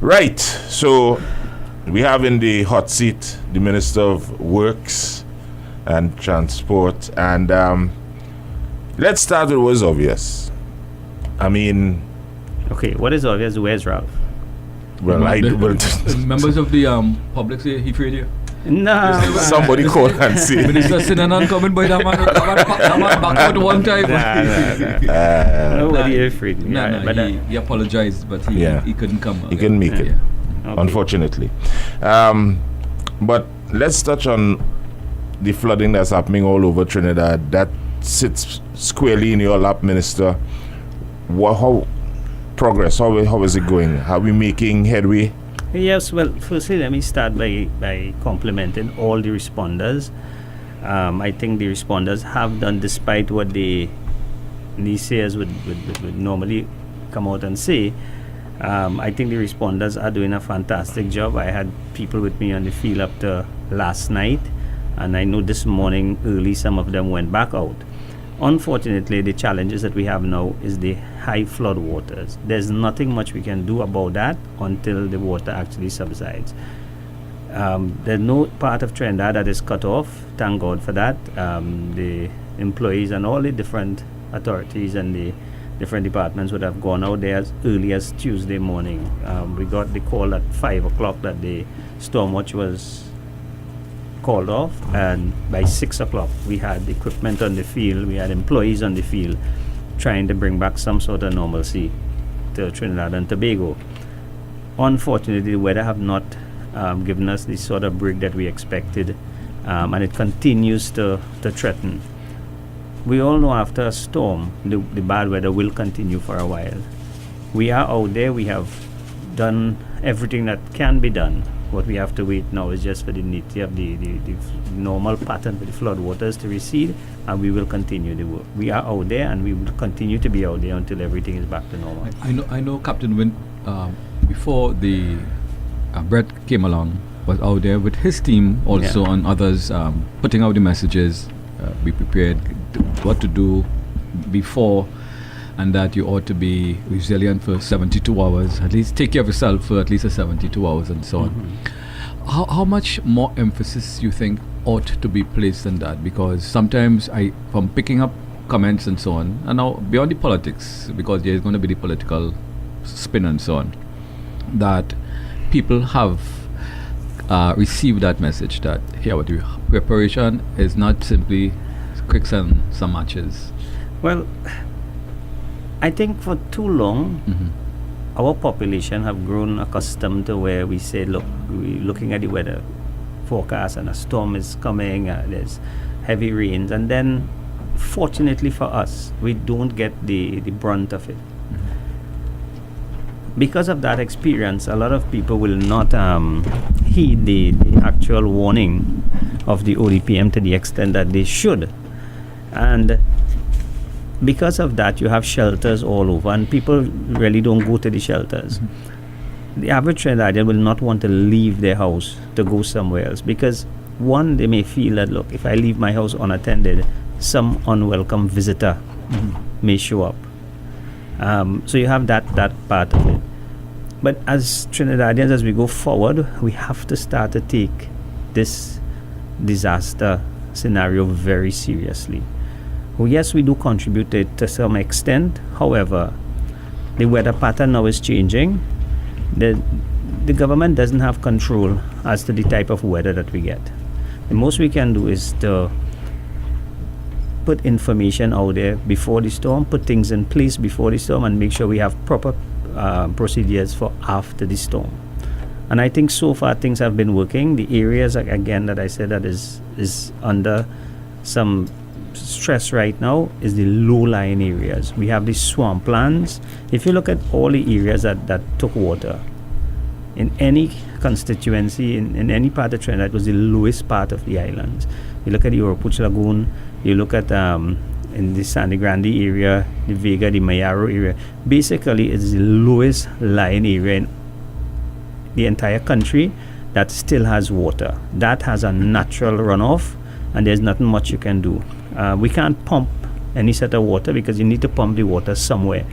Right. So we have in the hot seat the Minister of Works and Transport, and let's start with what's obvious. I mean, okay, what is obvious? Where's Ralph? well, Members of the public say he afraid you. No. somebody call and say. Minister Sinanan coming by that man back out one time. Nobody afraid me. He apologized, but he couldn't come. He couldn't make it, Okay. unfortunately. But let's touch on the flooding that's happening all over Trinidad. That sits squarely in your lap, Minister. How progress? How is it going? Are we making headway? Yes, well, firstly, let me start by complimenting all the responders. I think the responders have done, despite what the naysayers would normally come out and say. I think the responders are doing a fantastic job. I had people with me on the field up to last night, and I know this morning early some of them went back out. Unfortunately, the challenges that we have now is the high flood waters. There's nothing much we can do about that until the water actually subsides. There's no part of Trinidad that is cut off. Thank God for that. The employees and all the different authorities and the different departments would have gone out there as early as Tuesday morning. We got the call at 5 o'clock that the storm watch was called off, and by 6 o'clock we had equipment on the field, we had employees on the field trying to bring back some sort of normalcy to Trinidad and Tobago. Unfortunately, the weather have not given us the sort of break that we expected, and it continues to threaten. We all know after a storm, the bad weather will continue for a while. We are out there, we have done everything that can be done. What we have to wait now is just for the normal pattern for the flood waters to recede, and we will continue the work. We are out there, and we will continue to be out there until everything is back to normal. I know Captain Wint, before the Brett came along, was out there with his team also, and others, putting out the messages, be prepared, what to do before, and that you ought to be resilient for 72 hours, at least take care of yourself for at least 72 hours and so on. How much more emphasis you think ought to be placed on that? Because sometimes from picking up comments and so on, and now beyond the politics, because there's going to be the political spin and so on, that people have received that message that here, what the preparation is not simply quicks and some matches. Well, I think for too long, our population have grown accustomed to where we say, look, we're looking at the weather forecast and a storm is coming, there's heavy rains, and then fortunately for us, we don't get the brunt of it. Because of that experience, a lot of people will not heed the actual warning of the ODPM to the extent that they should. And because of that, you have shelters all over, and people really don't go to the shelters. The average Trinidadian will not want to leave their house to go somewhere else, because one, they may feel that, look, if I leave my house unattended, some unwelcome visitor may show up. So you have that part of it. But as Trinidadians, as we go forward, we have to start to take this disaster scenario very seriously. Well, yes, we do contribute to some extent. However, the weather pattern now is changing. The government doesn't have control as to the type of weather that we get. The most we can do is to put information out there before the storm, put things in place before the storm, and make sure we have proper procedures for after the storm. And I think so far things have been working. The areas, again, that I said that is under some stress right now is the low-lying areas. We have the swamplands. If you look at all the areas that took water in any constituency, in any part of Trinidad, it was the lowest part of the islands. You look at the Oropuch Lagoon, you look at in the Sandy Grande area, the Vega, the Mayaro area. Basically, it's the lowest lying area in the entire country that still has water. That has a natural runoff, and there's nothing much you can do. We can't pump any set of water because you need to pump the water somewhere.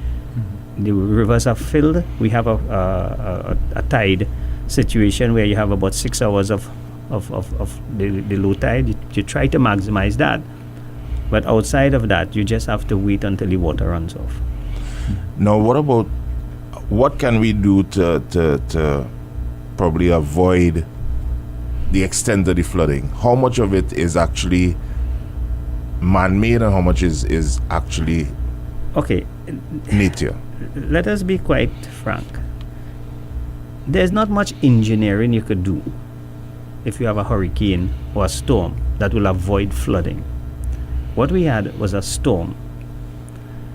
the rivers are filled. We have a tide situation where you have about 6 hours of the low tide. You try to maximize that, but outside of that, you just have to wait until the water runs off. Now, what can we do to probably avoid the extent of the flooding? How much of it is actually man-made and how much is actually nature? Let us be quite frank. There's not much engineering you could do if you have a hurricane or a storm that will avoid flooding. What we had was a storm,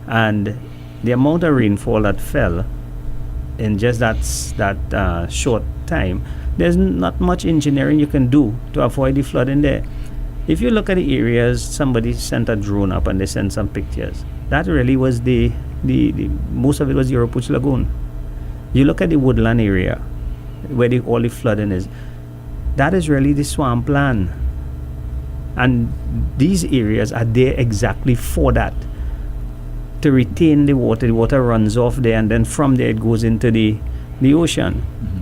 and the amount of rainfall that fell in just that short time, there's not much engineering you can do to avoid the flooding there. If you look at the areas, somebody sent a drone up and they sent some pictures. That really was the most of it was Europuch Lagoon. You look at the woodland area where all the flooding is, that is really the swampland. And these areas are there exactly for that, to retain the water. The water runs off there, and then from there it goes into the ocean. Mm-hmm.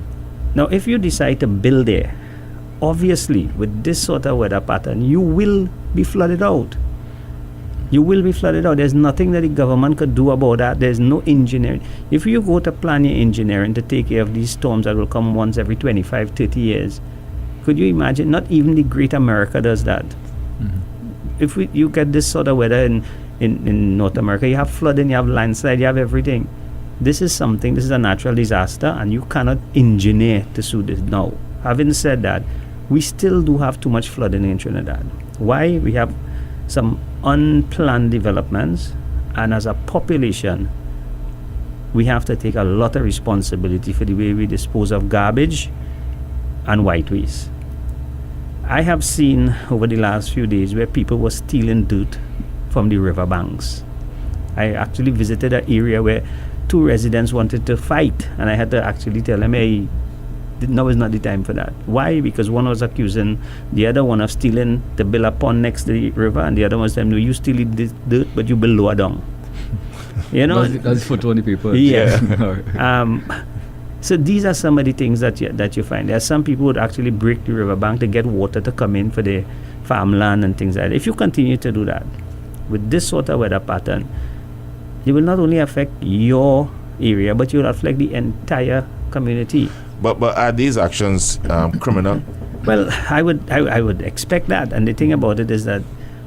Now, if you decide to build there, obviously with this sort of weather pattern, you will be flooded out. You will be flooded out. There's nothing that the government could do about that. There's no engineering. If you go to plan your engineering to take care of these storms that will come once every 25, 30 years, could you imagine? Not even the Great America does that. Mm-hmm. If you get this sort of weather in North America, you have flooding, you have landslide, you have everything. This is a natural disaster, and you cannot engineer to suit this. Now, having said that, we still do have too much flooding in Trinidad. Why? We have some unplanned developments, and as a population, we have to take a lot of responsibility for the way we dispose of garbage and white waste. I have seen over the last few days where people were stealing dirt from the riverbanks. I actually visited an area where 2 residents wanted to fight, and I had to actually tell them, hey, now is not the time for that. Why? Because one was accusing the other one of stealing to build a pond next to the river, and the other one was saying, no, you steal this dirt, but you build lower down. You know? That's for 20 people. Yeah. So these are some of the things that you find. There are some people who would actually break the riverbank to get water to come in for their farmland and things like that. If you continue to do that with this sort of weather pattern, it will not only affect your area, but you will affect the entire community. But are these actions criminal? Well, I would expect that. And the thing about it is that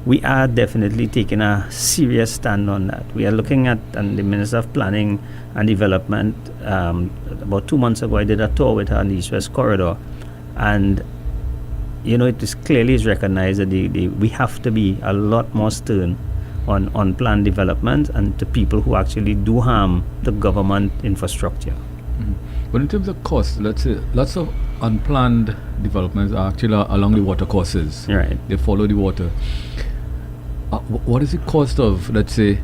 we are definitely taking a serious stand on that. We are looking at, and the Minister of Planning and Development, about 2 months ago, I did a tour with her on the East-West Corridor. And, it is clearly recognized that we have to be a lot more stern on planned development and to people who actually do harm the government infrastructure. Mm-hmm. But in terms of cost, let's say lots of unplanned developments are actually along the water courses. Right. They follow the water. What is the cost of, let's say,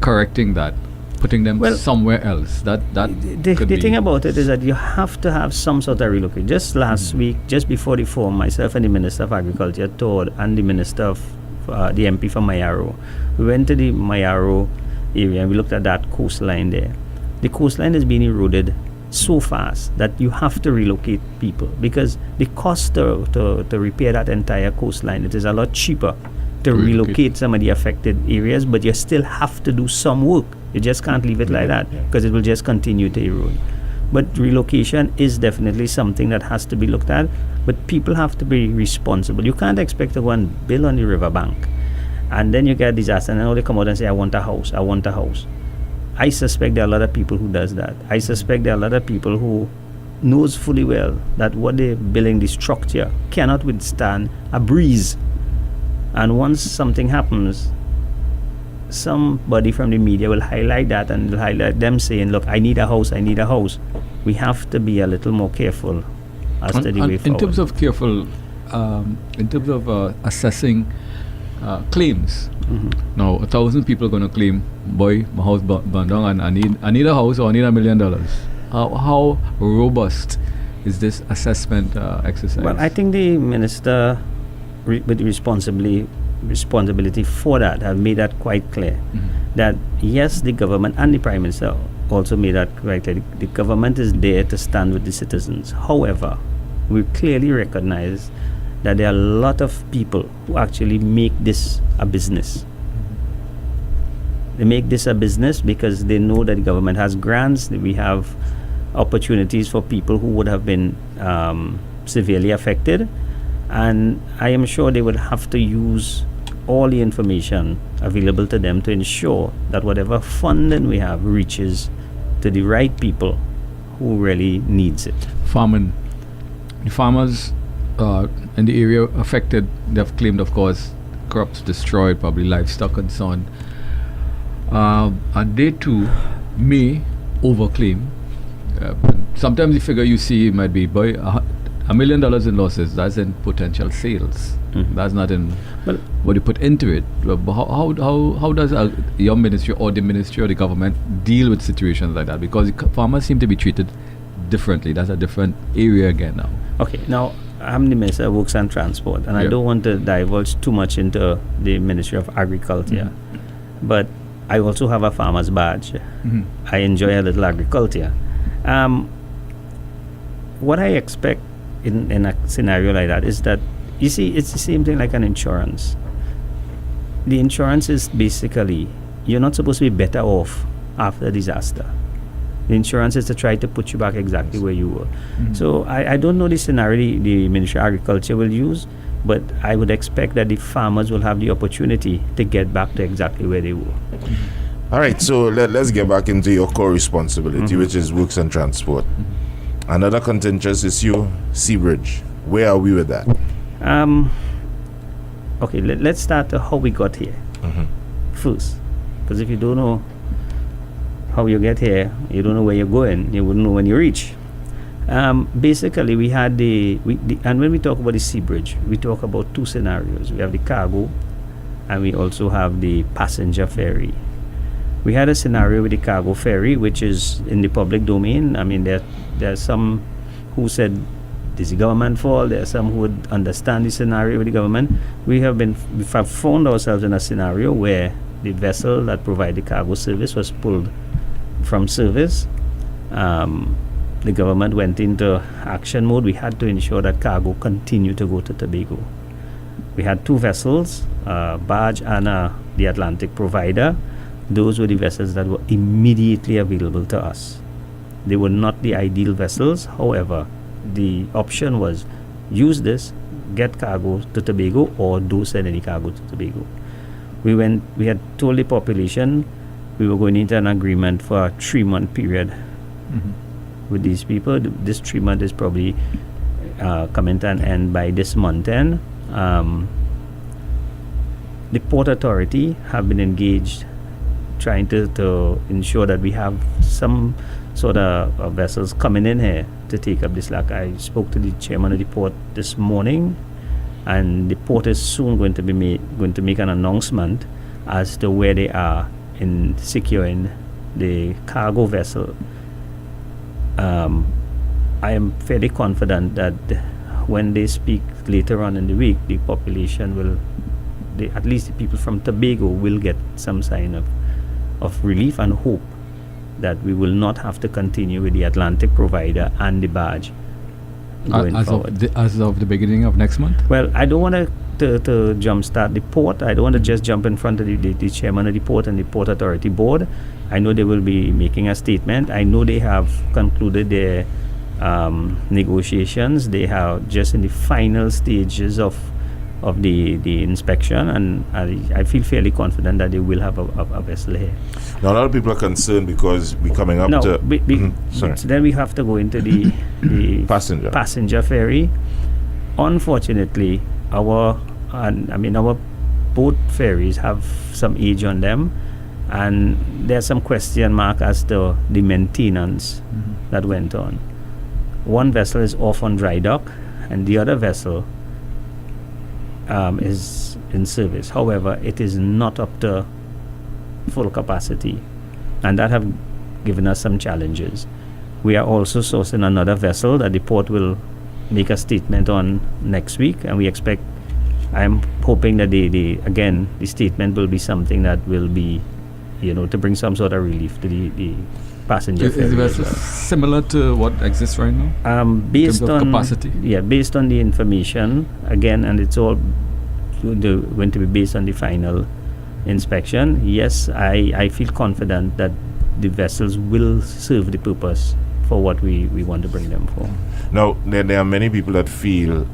correcting that, putting them somewhere else? The thing about it is that you have to have some sort of relocate. Just last week, just before the forum, myself and the Minister of Agriculture toured, and the Minister of the MP from Mayaro. We went to the Mayaro area and we looked at that coastline there. The coastline is being eroded so fast that you have to relocate people, because the cost to repair that entire coastline, it is a lot cheaper to relocate some of the affected areas, but you still have to do some work. You just can't leave it like that, because it will just continue to erode. But relocation is definitely something that has to be looked at, but people have to be responsible. You can't expect to go and build on the riverbank, and then you get a disaster, and then they come out and say, I want a house. I suspect there are a lot of people who does that. I suspect there are a lot of people who knows fully well that what they're building, the structure, cannot withstand a breeze. And once something happens, somebody from the media will highlight that, and will highlight them saying, look, I need a house. We have to be a little more careful as to the way forward. In terms of careful, assessing claims. Mm-hmm. Now, 1,000 people are going to claim, boy, my house burned down, and I need a house, or I need $1 million. How robust is this assessment exercise? Well, I think the minister responsibly responsibility for that have made that quite clear. That yes, the government and the Prime Minister also made that quite clear. The government is there to stand with the citizens. However, we clearly recognize that there are a lot of people who actually make this a business. They make this a business because they know that the government has grants. We have opportunities for people who would have been severely affected, and I am sure they would have to use all the information available to them to ensure that whatever funding we have reaches to the right people who really needs it. Farming. The farmers in the area affected, they've claimed, of course, crops destroyed, probably livestock and so on. And they too may overclaim. Sometimes the figure you see might be by $1 million in losses. That's in potential sales. That's not in what you put into it. But how does your ministry or the ministry or the government deal with situations like that? Because farmers seem to be treated differently. That's a different area again now. Okay, now I'm the Minister of Works and Transport, and I don't want to divulge too much into the Ministry of Agriculture, but I also have a farmer's badge. I enjoy a little agriculture. What I expect in a scenario like that is that, you see, it's the same thing like an insurance. The insurance is basically, you're not supposed to be better off after a disaster. The insurance is to try to put you back exactly where you were. So I don't know the scenario the Ministry of Agriculture will use, but I would expect that the farmers will have the opportunity to get back to exactly where they were. All right, so let's get back into your core responsibility, which is works and transport. Another contentious issue, Seabridge. Where are we with that? Okay, let's start how we got here first. Because if you don't know how you get here, you don't know where you're going, you wouldn't know when you reach. Basically, we had and when we talk about the Seabridge, we talk about two scenarios. We have the cargo, and we also have the passenger ferry. We had a scenario with the cargo ferry, which is in the public domain. I mean, there are some who said this is the government fault. There are some who would understand the scenario with the government. We have found ourselves in a scenario where the vessel that provided the cargo service was pulled from service. The government went into action mode. We had to ensure that cargo continued to go to Tobago. We had two vessels, barge and the Atlantic provider. Those were the vessels that were immediately available to us. They were not the ideal vessels. However, the option was use this, get cargo to Tobago, or don't send any cargo to Tobago. We had told the population we were going into an agreement for a 3-month period with these people. This 3 months is probably coming to an end by this month end. The Port Authority have been engaged trying to ensure that we have some sort of vessels coming in here to take up this slack. I spoke to the chairman of the port this morning, and the port is soon going to make an announcement as to where they are in securing the cargo vessel. I am fairly confident that when they speak later on in the week, the population will, at least the people from Tobago, will get some sign of relief and hope that we will not have to continue with the Atlantic provider and the barge going forward. As of the beginning of next month? Well, I don't want to jumpstart the port. I don't want to just jump in front of the chairman of the port and the Port Authority board. I know they will be making a statement. I know they have concluded their negotiations. They are just in the final stages of the inspection, and I feel fairly confident that they will have a vessel here. Now, a lot of people are concerned because we're coming up to... Then we have to go into the passenger ferry. Unfortunately, our boat ferries have some age on them, and there's some question mark as to the maintenance that went on. One vessel is off on dry dock, and the other vessel is in service. However, it is not up to full capacity, and that have given us some challenges. We are also sourcing another vessel that the port will make a statement on next week, and we expect I'm hoping that the statement will be something that will be, to bring some sort of relief to the passenger Is ferry the as vessel well. similar to what exists right now? Based terms of on capacity? Yeah, based on the information again, and it's all going to be based on the final inspection. Yes, I feel confident that the vessels will serve the purpose for what we want to bring them for. Now, there are many people that feel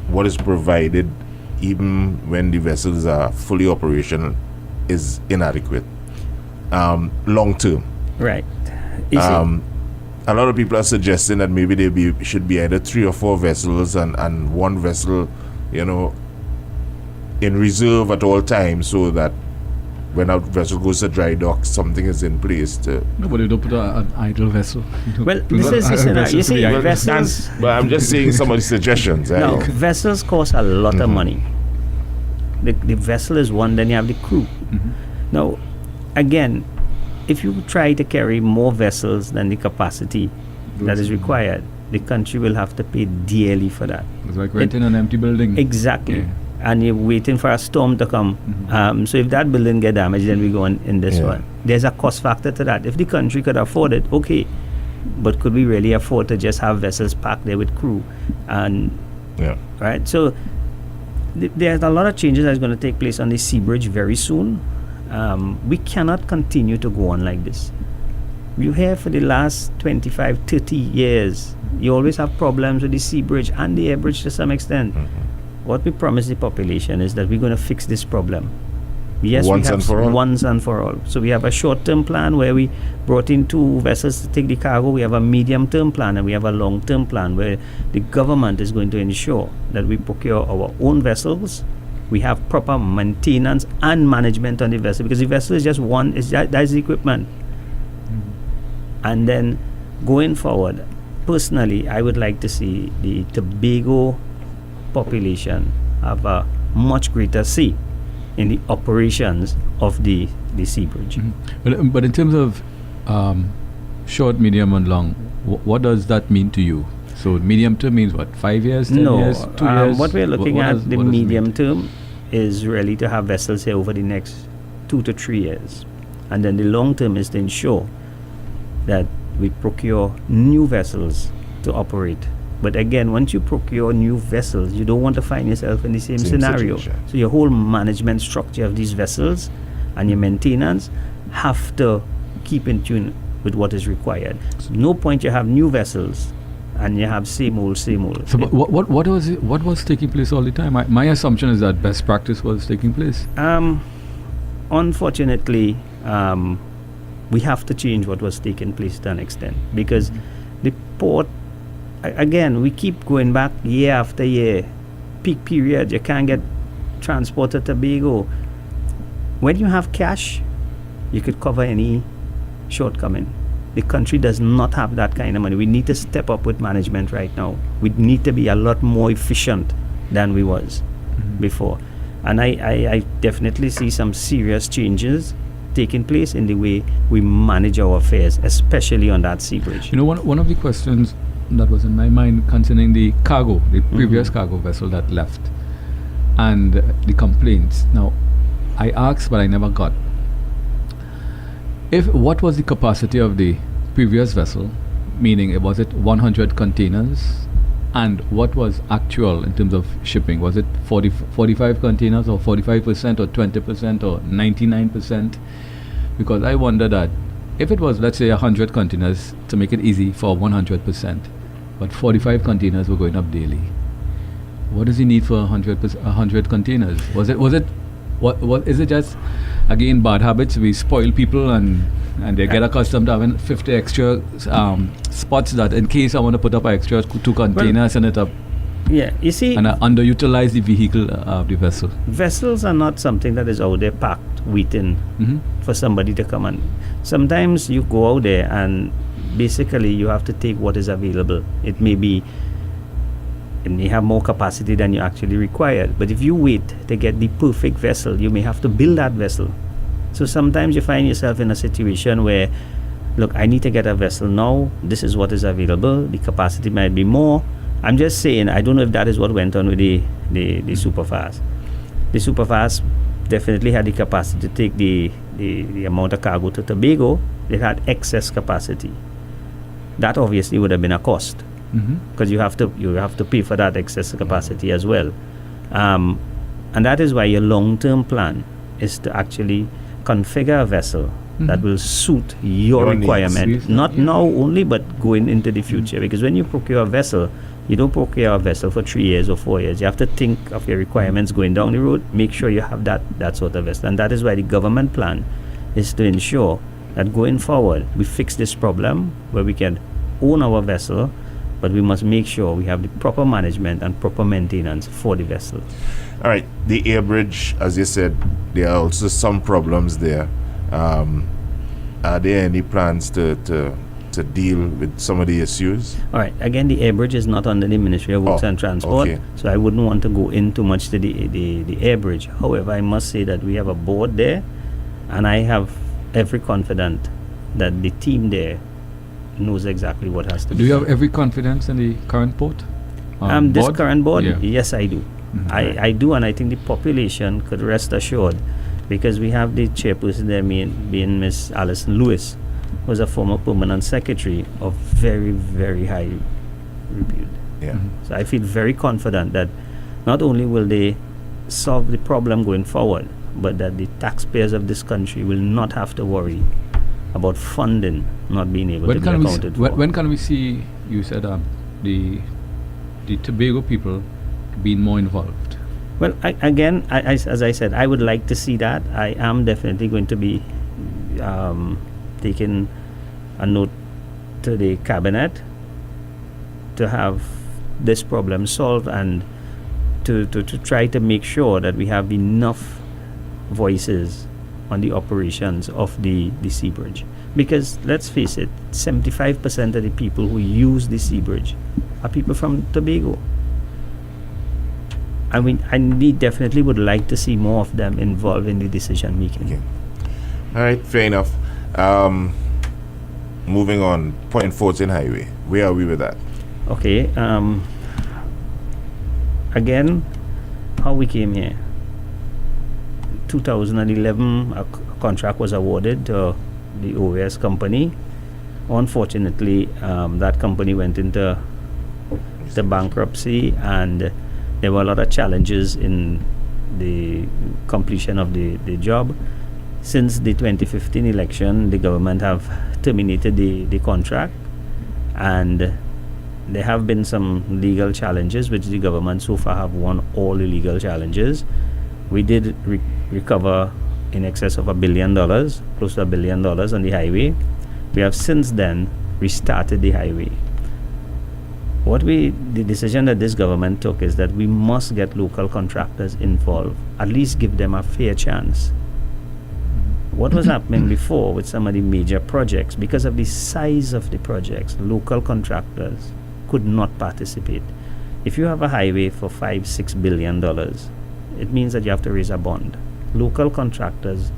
what is provided, even when the vessels are fully operational, is inadequate. Long term. Right. You see, A lot of people are suggesting that maybe should be either 3 or 4 vessels and one vessel, in reserve at all times, so that when a vessel goes to dry dock, something is in place to. No, but you don't put an idle vessel. well, this is the scenario. You see, Well, vessels. But I'm just saying some of the suggestions. No, Right? vessels cost a lot of money. The vessel is one, then you have the crew. Now, again, if you try to carry more vessels than the capacity that is required, the country will have to pay dearly for that. It's like renting an empty building. Exactly. Yeah. And you're waiting for a storm to come. So if that building get damaged, then we go in this one. There's a cost factor to that. If the country could afford it, okay. But could we really afford to just have vessels parked there with crew? And right. So there's a lot of changes that's going to take place on the sea bridge very soon. We cannot continue to go on like this. You hear for the last 25, 30 years, you always have problems with the sea bridge and the air bridge to some extent. What we promise the population is that we're going to fix this problem. Yes, Once we have and for all? once and for all. So we have a short-term plan where we brought in 2 vessels to take the cargo. We have a medium-term plan and we have a long-term plan where the government is going to ensure that we procure our own vessels. We have proper maintenance and management on the vessel, because the vessel is just one. That's the equipment. And then going forward, personally, I would like to see the Tobago population have a much greater say in the operations of the sea bridge. But in terms of short, medium, and long, what does that mean to you? So medium term means what? 5 years, 10 years, 2 years? What we're looking What at, does- the what does it mean? medium term, is really to have vessels here over the next 2 to 3 years. And then the long term is to ensure that we procure new vessels to operate. But again, once you procure new vessels, you don't want to find yourself in the same scenario. situation. So your whole management structure of these vessels and your maintenance have to keep in tune with what is required. No point you have new vessels and you have same old. So what was taking place all the time? My assumption is that best practice was taking place. Unfortunately, we have to change what was taking place to an extent, because the port, again, we keep going back year after year. Peak period, you can't get transport to Tobago. When you have cash, you could cover any shortcoming. The country does not have that kind of money. We need to step up with management right now. We need to be a lot more efficient than we was before. And I definitely see some serious changes taking place in the way we manage our affairs, especially on that sea bridge. You know, one of the questions that was in my mind concerning the cargo, the previous cargo vessel that left, and the complaints. Now, I asked, but I never got. What was the capacity of the previous vessel? Meaning, was it 100 containers? And what was actual in terms of shipping? Was it 45 containers, or 45%, or 20%, or 99%? Because I wonder that if it was, let's say, 100 containers, to make it easy for 100%, but 45 containers were going up daily, what is the need for 100 containers? What is it just, again, bad habits? We spoil people and they get accustomed to having 50 extra spots that in case I want to put up an extra 2 containers and it up. Yeah, you see, And underutilize the vehicle of the vessel. vessels are not something that is out there packed waiting for somebody to come and sometimes you go out there and basically you have to take what is available. It may have more capacity than you actually require, but if you wait to get the perfect vessel, you may have to build that vessel. So sometimes you find yourself in a situation where, look, I need to get a vessel now, this is what is available, the capacity might be more, I'm just saying, I don't know if that is what went on with the Superfast. The Superfast definitely had the capacity to take the amount of cargo to Tobago. It had excess capacity. That obviously would have been a cost, because you have to pay for that excess capacity as well. And that is why your long-term plan is to actually configure a vessel that will suit your requirement, needs. not now only, but going into the future. Because when you procure a vessel, you don't procure a vessel for 3 years or 4 years. You have to think of your requirements going down the road, make sure you have that sort of vessel. And that is why the government plan is to ensure that going forward, we fix this problem where we can own our vessel, but we must make sure we have the proper management and proper maintenance for the vessel. All right, the air bridge, as you said, there are also some problems there. Are there any plans to deal with some of the issues? All right, again, the air bridge is not under the Ministry of Works and Transport, okay. so I wouldn't want to go into much to the air bridge. However, I must say that we have a board there, and I have every confidence that the team there knows exactly what has to be Do you done. have every confidence in the current board? This board? current board, Yeah. yes, I do. I do, and I think the population could rest assured, because we have the chairperson there being Miss Alison Lewis, who was a former permanent secretary of very, very high repute. Yeah. So I feel very confident that not only will they solve the problem going forward, but that the taxpayers of this country will not have to worry about funding not being able to be accounted for. When can we see, you said, the Tobago people being more involved? Well, as I said, I would like to see that. I am definitely going to be taking a note to the cabinet to have this problem solved, and to try to make sure that we have enough voices on the operations of the sea bridge. Because let's face it, 75% of the people who use the sea bridge are people from Tobago. I mean, definitely would like to see more of them involved in the decision making. Okay. All right, fair enough. Moving on, Point Fortin Highway. Where are we with that? Okay. Again, how we came here. 2011, a contract was awarded to the OAS company. Unfortunately, that company went into the bankruptcy, and there were a lot of challenges in the completion of the job. Since the 2015 election, the government have terminated the contract, and there have been some legal challenges, which the government so far have won all the legal challenges. We did recover in excess of $1 billion, close to $1 billion on the highway. We have since then restarted the highway. The decision that this government took is that we must get local contractors involved, at least give them a fair chance. What was happening before with some of the major projects, because of the size of the projects, local contractors could not participate. If you have a highway for $5-6 billion, it means that you have to raise a bond. Local contractors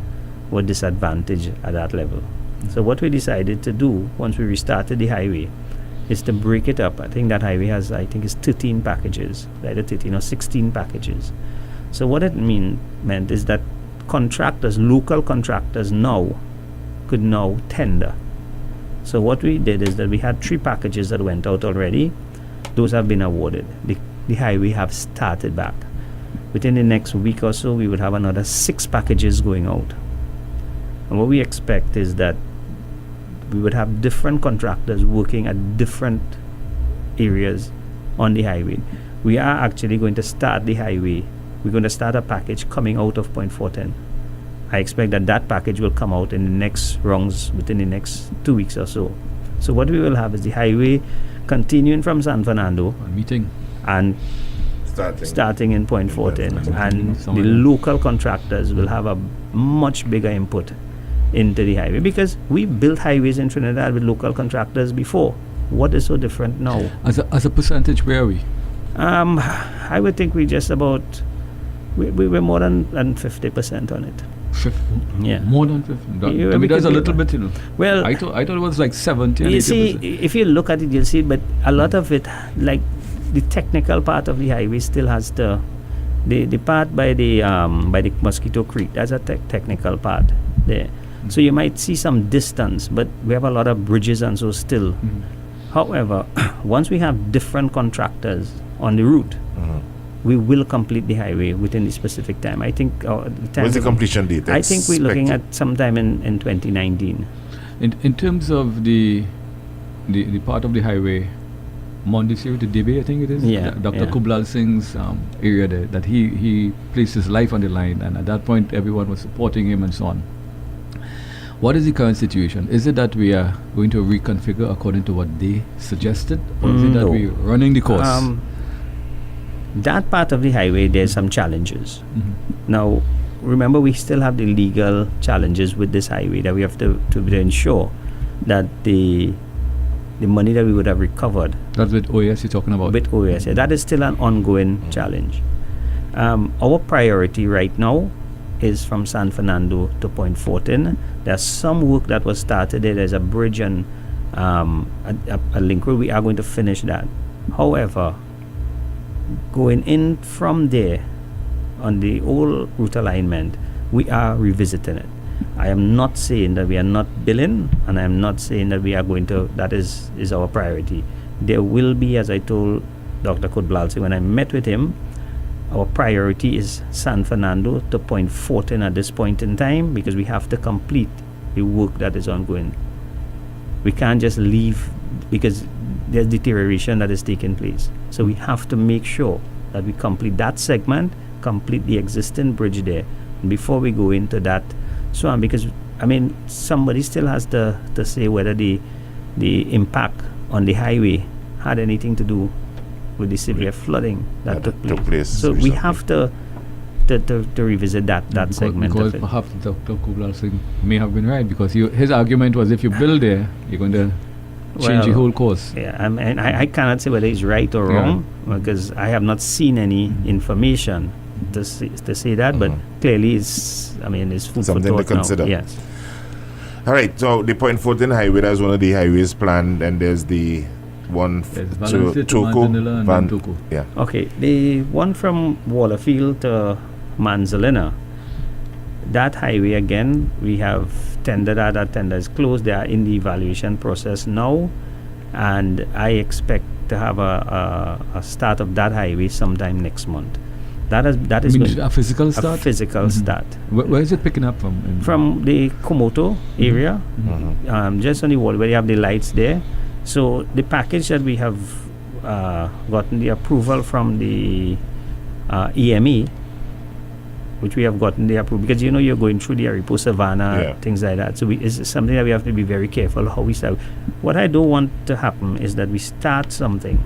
were disadvantaged at that level. So what we decided to do once we restarted the highway is to break it up. I think that highway has, is 13 packages, either 13 or 16 packages. So what it meant is that local contractors could now tender. So what we did is that we had 3 packages that went out already. Those have been awarded. The highway have started back. Within the next week or so, we would have another 6 packages going out. And what we expect is that we would have different contractors working at different areas on the highway. We are actually going to start the highway. We're going to start a package coming out of Point Fortin. I expect that package will come out in the next rounds within the next 2 weeks or so. So what we will have is the highway continuing from San Fernando and starting in Point Fortin, and the local contractors will have a much bigger input into the highway, because we built highways in Trinidad with local contractors before. What is so different now? As a percentage, where are we? I would think we just about we're more than 50% on it. 50? Yeah, more than 50. That's a little bit, Well, I thought it was like 70. You see, if you look at it, you'll see, but a lot of it, like the technical part of the highway still has the part by the Mosquito Creek. That's a technical part there. So you might see some distance, but we have a lot of bridges and so still. However, once we have different contractors on the route, we will complete the highway within the specific time. I think what's the completion date? I think we're looking at sometime in 2019. In terms of the part of the highway, Mondesir to Debe, I think it is. Yeah, Dr. Kublal Singh's area there, that he placed his life on the line, and at that point everyone was supporting him and so on. What is the current situation? Is it that we are going to reconfigure according to what they suggested, or is it that we're running the course? That part of the highway, there's some challenges. Now, remember, we still have the legal challenges with this highway that we have to ensure that the money that we would have recovered. That's with OAS you're talking about? With OAS, yeah, that is still an ongoing challenge. Our priority right now is from San Fernando to Point Fortin. There's some work that was started there. There's a bridge and a link road. We are going to finish that. However, going in from there on the old route alignment, we are revisiting it. I am not saying that we are not billing, and I am not saying that we are going to, that is our priority. There will be, as I told Dr. Kudblalsi when I met with him, our priority is San Fernando to Point Fortin at this point in time, because we have to complete the work that is ongoing. We can't just leave because there's deterioration that is taking place. So we have to make sure that we complete that segment, complete the existing bridge there before we go into that. So because I mean, somebody still has to say whether the impact on the highway had anything to do with the severe flooding that took place. So we have to revisit that segment because of it. Perhaps Dr. Kublal Singh may have been right, because his argument was if you build there, you're going to change the whole course. Yeah, and I cannot say whether he's right or wrong, because I have not seen any information to say that, but clearly it's food something for to thought consider. now. Yes. All right, so the Point Fortin Highway, that's one of the highways planned, and there's the one to Toko. Yeah. Okay, the one from Wallerfield to Manzalina, that highway again, we have tendered that tender is closed. They are in the evaluation process now, and I expect to have a start of that highway sometime next month. That is a physical start. A physical start. Where is it picking up from? From the Komoto area, just on the wall where you have the lights there. So the package that we have gotten the approval from the EME, which we have gotten the approval, because you're going through the Aripo Savannah, things like that. So it's something that we have to be very careful how we start. What I don't want to happen is that we start something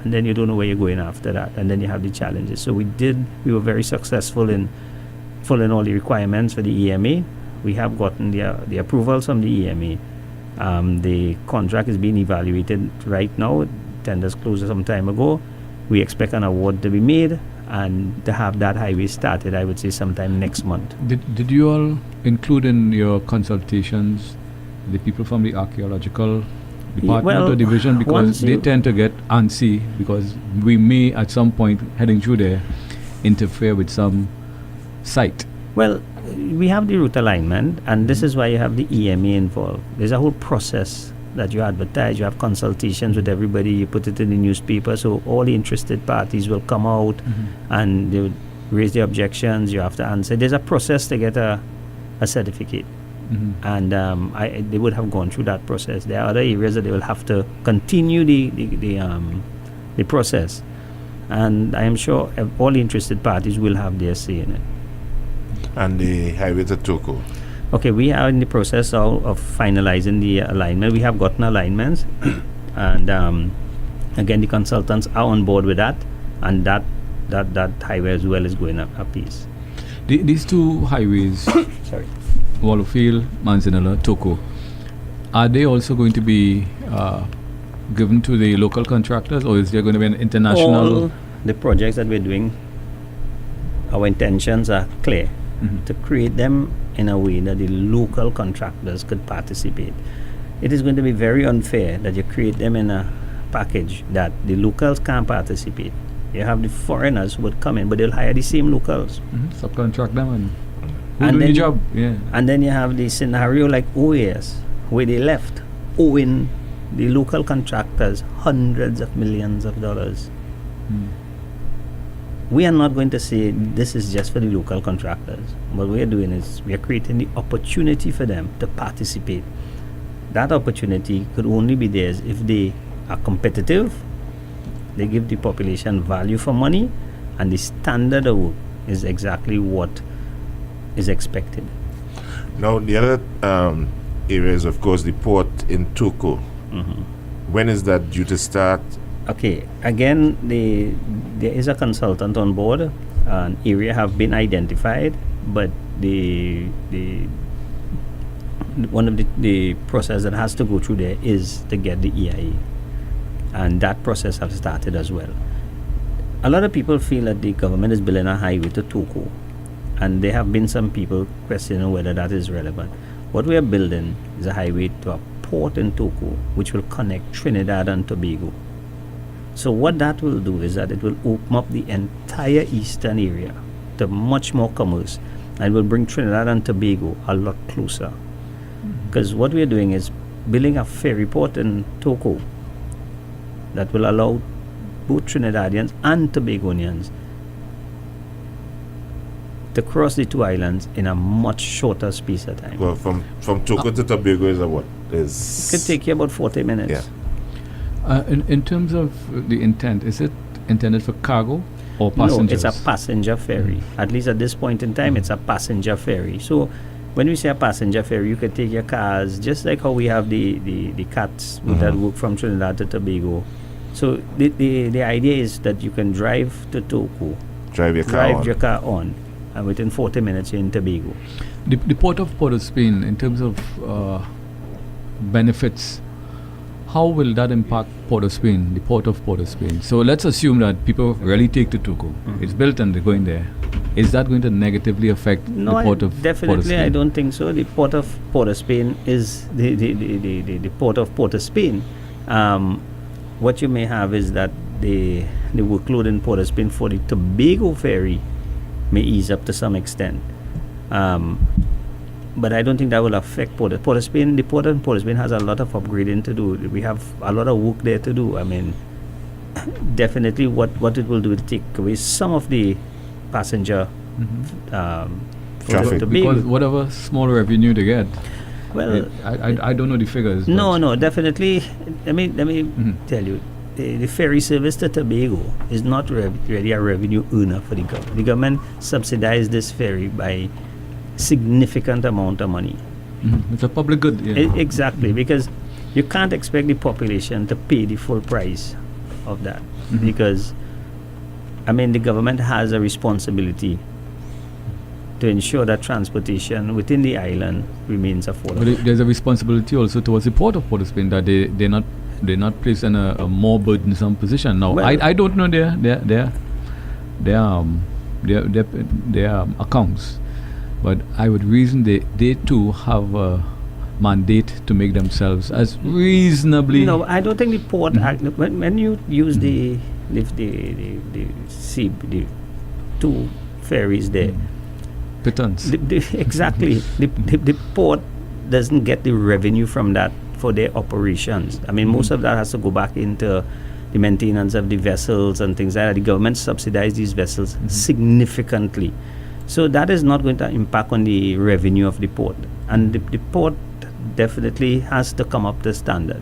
and then you don't know where you're going after that, and then you have the challenges. So we were very successful in following all the requirements for the EMA. We have gotten the approvals from the EMA. The contract is being evaluated right now. Tenders closed some time ago. We expect an award to be made and to have that highway started, I would say, sometime next month. Did you all include in your consultations the people from the archaeological department or division, because they tend to get antsy because we may at some point heading through there interfere with some site? Well, we have the route alignment, and this is why you have the EMA involved. There's a whole process that you advertise. You have consultations with everybody. You put it in the newspaper, so all the interested parties will come out and they would raise their objections. You have to answer. There's a process to get a certificate. And they would have gone through that process. There are other areas that they will have to continue the process, and I am sure all the interested parties will have their say in it. And the highway to Toko. Okay, we are in the process of finalizing the alignment. We have gotten alignments, and again, the consultants are on board with that, and that highway as well is going up a piece. These two highways, sorry, Wallerfield, Manzanilla, Toko, are they also going to be given to the local contractors, or is there going to be an international? All the projects that we're doing, our intentions are clear, to create them in a way that the local contractors could participate. It is going to be very unfair that you create them in a package that the locals can't participate. You have the foreigners who would come in, but they'll hire the same locals. Subcontract them and And do then the job. Yeah. And then you have the scenario like OAS, where they left owing the local contractors hundreds of millions of dollars. We are not going to say this is just for the local contractors. What we are doing is we are creating the opportunity for them to participate. That opportunity could only be theirs if they are competitive, they give the population value for money, and the standard of work is exactly what is expected. Now, the other area is, of course, the port in Toko. When is that due to start? Okay, again, there is a consultant on board. An area have been identified, but one of the process that has to go through there is to get the EIA, and that process has started as well. A lot of people feel that the government is building a highway to Toko, and there have been some people questioning whether that is relevant. What we are building is a highway to a port in Toko, which will connect Trinidad and Tobago. So what that will do is that it will open up the entire eastern area to much more commerce, and will bring Trinidad and Tobago a lot closer. Because what we are doing is building a ferry port in Toko that will allow both Trinidadians and Tobagonians to cross the two islands in a much shorter space of time. Well, from Toko to Tobago is what? It could take you about 40 minutes. Yeah. In terms of the intent, is it intended for cargo or passengers? No, it's a passenger ferry. At least at this point in time, it's a passenger ferry. So when we say a passenger ferry, you could take your cars, just like how we have the cats that work from Trinidad to Tobago. So the idea is that you can drive to Toko, Drive your car on, and within 40 minutes you're in Tobago. The port of Port of Spain, in terms of benefits, how will that impact Port of Spain, the port of Port of Spain? So let's assume that people really take to Toko. It's built and they're going there. Is that going to negatively affect the port of Port of Definitely, Spain? I don't think so. The port of Port of Spain is the port of Port of Spain. What you may have is that the workload in Port of Spain for the Tobago ferry may ease up to some extent. But I don't think that will affect Port of Spain. The port of Port of Spain has a lot of upgrading to do. We have a lot of work there to do. I mean, definitely what it will do is take away some of the passenger traffic. Because whatever small revenue they get, Well, I don't know the figures. No, definitely. Let me tell you, the ferry service to Tobago is not really a revenue earner for the government. The government subsidized this ferry by significant amount of money. It's a public good. Yeah. Exactly, because you can't expect the population to pay the full price of that, because the government has a responsibility to ensure that transportation within the island remains affordable. But there's a responsibility also towards the port of Port of Spain that they're not placed in a more burdensome position. Now, I don't know their accounts, but I would reason they too have a mandate to make themselves as reasonably. No, I don't think the port act, when you use the two ferries there. Pittance. Exactly. The port doesn't get the revenue from that for their operations. Most of that has to go back into the maintenance of the vessels and things like that. The government subsidizes these vessels significantly. So that is not going to impact on the revenue of the port. And the port definitely has to come up to standard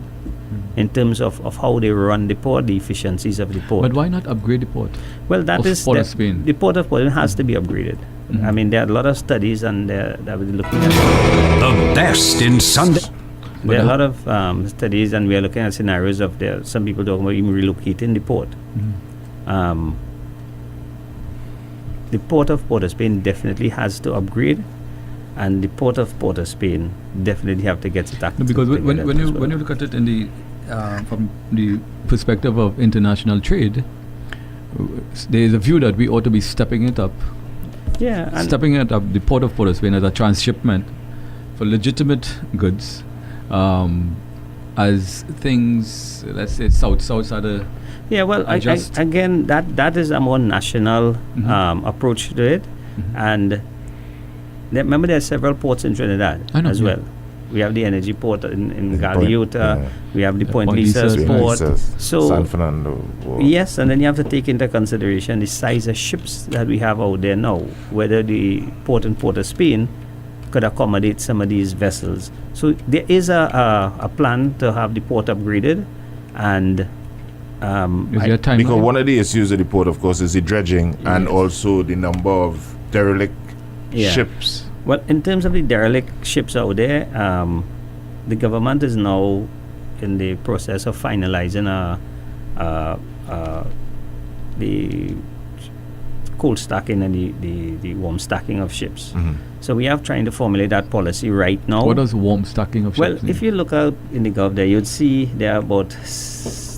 in terms of how they run the port, the efficiencies of the port. But why not upgrade the port? Well, Port of Spain. The port of Spain has to be upgraded. There are a lot of studies and that we're looking at. The best in Sunday. There are a lot of studies, and we are looking at scenarios of some people talking about even relocating the port. The port of Port of Spain definitely has to upgrade, and the port of Port of Spain definitely have to get it active. No, because when you look at it in the from the perspective of international trade, there is a view that we ought to be stepping it up. Yeah, stepping it up, the port of Port of Spain as a transshipment for legitimate goods, as things, let's say, south side of Yeah, well, adjust? again, that is a more national approach to it. And remember, there are several ports in Trinidad I know, as yeah. well. We have the energy port in Point, Galeota. yeah. We have the Point Point Lisa's Lisa's, port. San So Fernando. yes, and then you have to take into consideration the size of ships that we have out there now. Whether the port in Port of Spain could accommodate some of these vessels. So there is a plan to have the port upgraded, and Is there a timeline? Because one of the issues of the port, of course, is the dredging and Yes. also the number of derelict Yeah. ships. Well, in terms of the derelict ships out there, the government is now in the process of finalizing the cold stacking and the warm stacking of ships. So we are trying to formulate that policy right now. What does warm stacking of Well, ships mean? if you look out in the Gulf there, you'd see there are about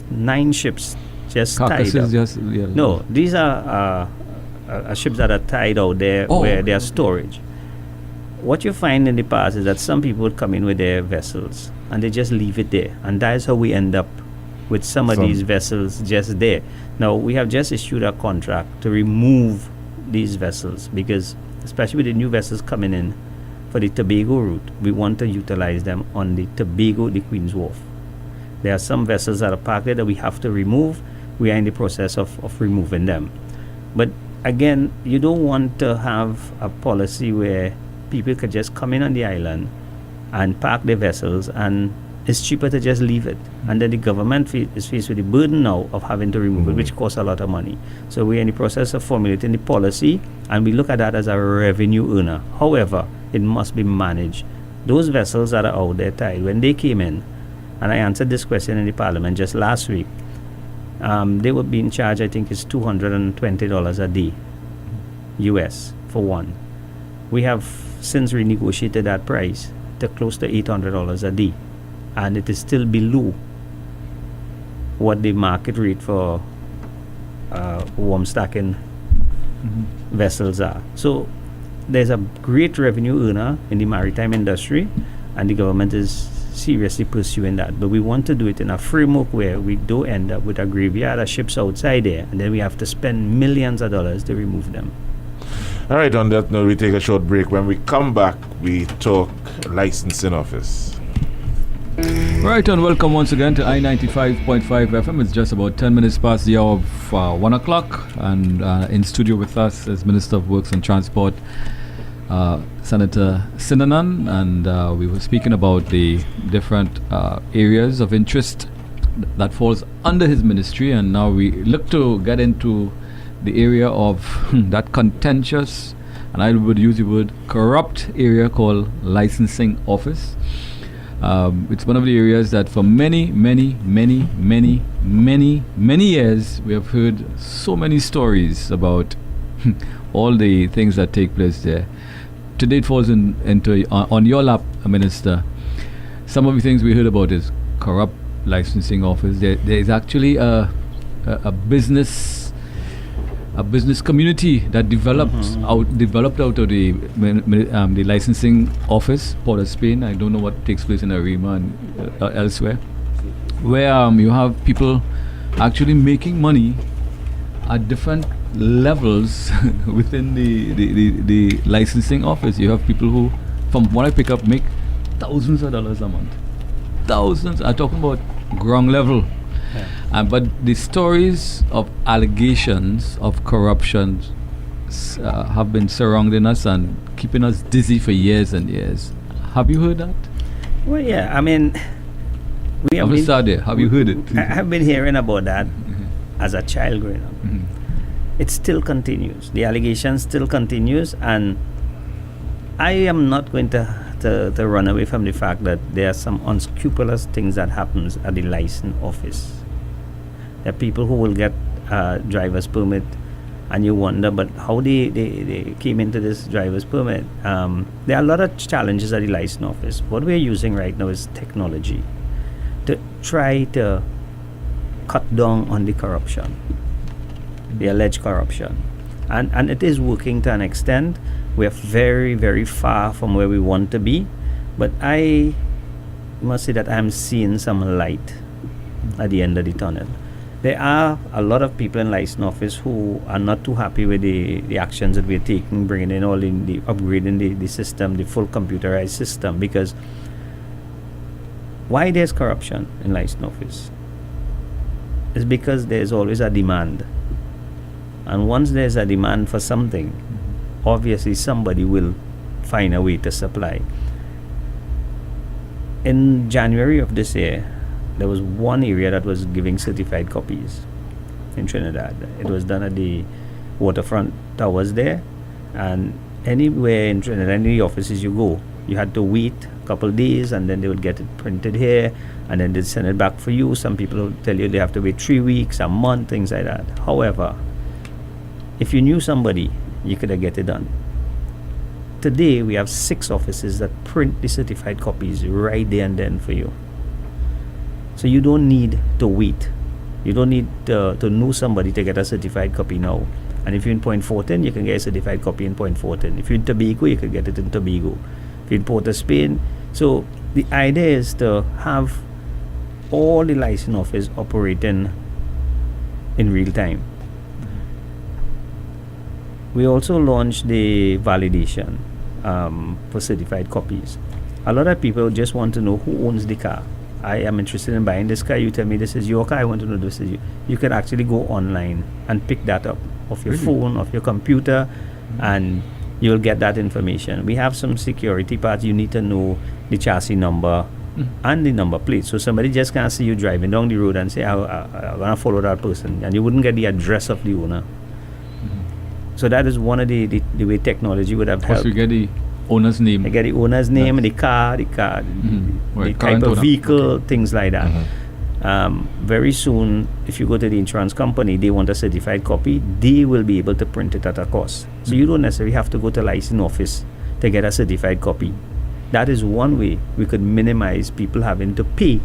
9 ships just tied up. Carcasses just No, these are ships that are tied out there Oh, where okay, they are okay. storage. What you find in the past is that some people would come in with their vessels and they just leave it there, and that is how we end up with some of these vessels just there. Now we have just issued a contract to remove these vessels because, especially with the new vessels coming in for the Tobago route, we want to utilize them on the Tobago, the Queen's Wharf. There are some vessels that are parked there that we have to remove. We are in the process of removing them. But again, you don't want to have a policy where people could just come in on the island and park their vessels, and it's cheaper to just leave it. And then the government is faced with the burden now of having to remove it, which costs a lot of money. So we're in the process of formulating the policy, and we look at that as a revenue earner. However, it must be managed. Those vessels that are out there tied, when they came in, and I answered this question in the parliament just last week, they were being charged, I think it's $220 a day, US, for one. We have since renegotiated that price to close to $800 a day, and it is still below what the market rate for warm stacking vessels are. So there's a great revenue earner in the maritime industry, and the government is seriously pursuing that. But we want to do it in a framework where we don't end up with a graveyard of ships outside there, and then we have to spend millions of dollars to remove them. All right, on that note, we take a short break. When we come back, we talk licensing office. Right, and welcome once again to I95.5 FM. It's just about 10 minutes past the hour of 1 o'clock, and in studio with us is Minister of Works and Transport, Senator Sinanan, and we were speaking about the different areas of interest that falls under his ministry, and now we look to get into the area of that contentious, and I would use the word corrupt area called licensing office. It's one of the areas that for many years we have heard so many stories about all the things that take place there. Today it falls into on your lap, Minister. Some of the things we heard about is corrupt licensing office. There is actually a business community that developed out of the licensing office, Port of Spain. I don't know what takes place in Arima and elsewhere, where you have people actually making money at different levels within the licensing office. You have people who, from what I pick up, make thousands of dollars a month. Thousands. I'm talking about ground level. But the stories of allegations of corruption have been surrounding us and keeping us dizzy for years and years. Have you heard that? Well, yeah, I mean, we have been, there. Have you heard it? I have been hearing about that as a child growing up. It still continues. The allegation still continues, and I am not going to run away from the fact that there are some unscrupulous things that happens at the license office. There are people who will get driver's permit, and you wonder, but how they came into this driver's permit. There are a lot of challenges at the license office. What we're using right now is technology to try to cut down on the corruption, the alleged corruption. And it is working to an extent. We're very, very far from where we want to be. But I must say that I'm seeing some light at the end of the tunnel. There are a lot of people in license office who are not too happy with the actions that we're taking, bringing in all in the upgrading the system, the full computerized system, because why there's corruption in license office is because there's always a demand. And once there's a demand for something, obviously somebody will find a way to supply. In January of this year, there was one area that was giving certified copies in Trinidad. It was done at the waterfront towers there, and anywhere in Trinidad, any offices you go, you had to wait a couple days, and then they would get it printed here, and then they'd send it back for you. Some people will tell you they have to wait 3 weeks, a month, things like that. However, if you knew somebody, you could have get it done. Today, we have 6 offices that print the certified copies right there and then for you. So you don't need to wait. You don't need to know somebody to get a certified copy now. And if you're in Point Fortin, you can get a certified copy in Point Fortin. If you're in Tobago, you can get it in Tobago. If you're in Port of Spain. So the idea is to have all the license office operating in real time. We also launched the validation for certified copies. A lot of people just want to know who owns the car. I am interested in buying this car. You tell me this is your car. I want to know this is you. You can actually go online and pick that up off your phone, off your computer, and you'll get that information. We have some security parts. You need to know the chassis number and the number plate. So somebody just can't see you driving down the road and say, I'm going to follow that person. And you wouldn't get the address of the owner. So that is one of the way technology would have helped. You get the owner's name. They get the owner's name, and the type of vehicle, things like that. Very soon, if you go to the insurance company, they want a certified copy, they will be able to print it at a cost. So you don't necessarily have to go to license office to get a certified copy. That is one way we could minimize people having to pay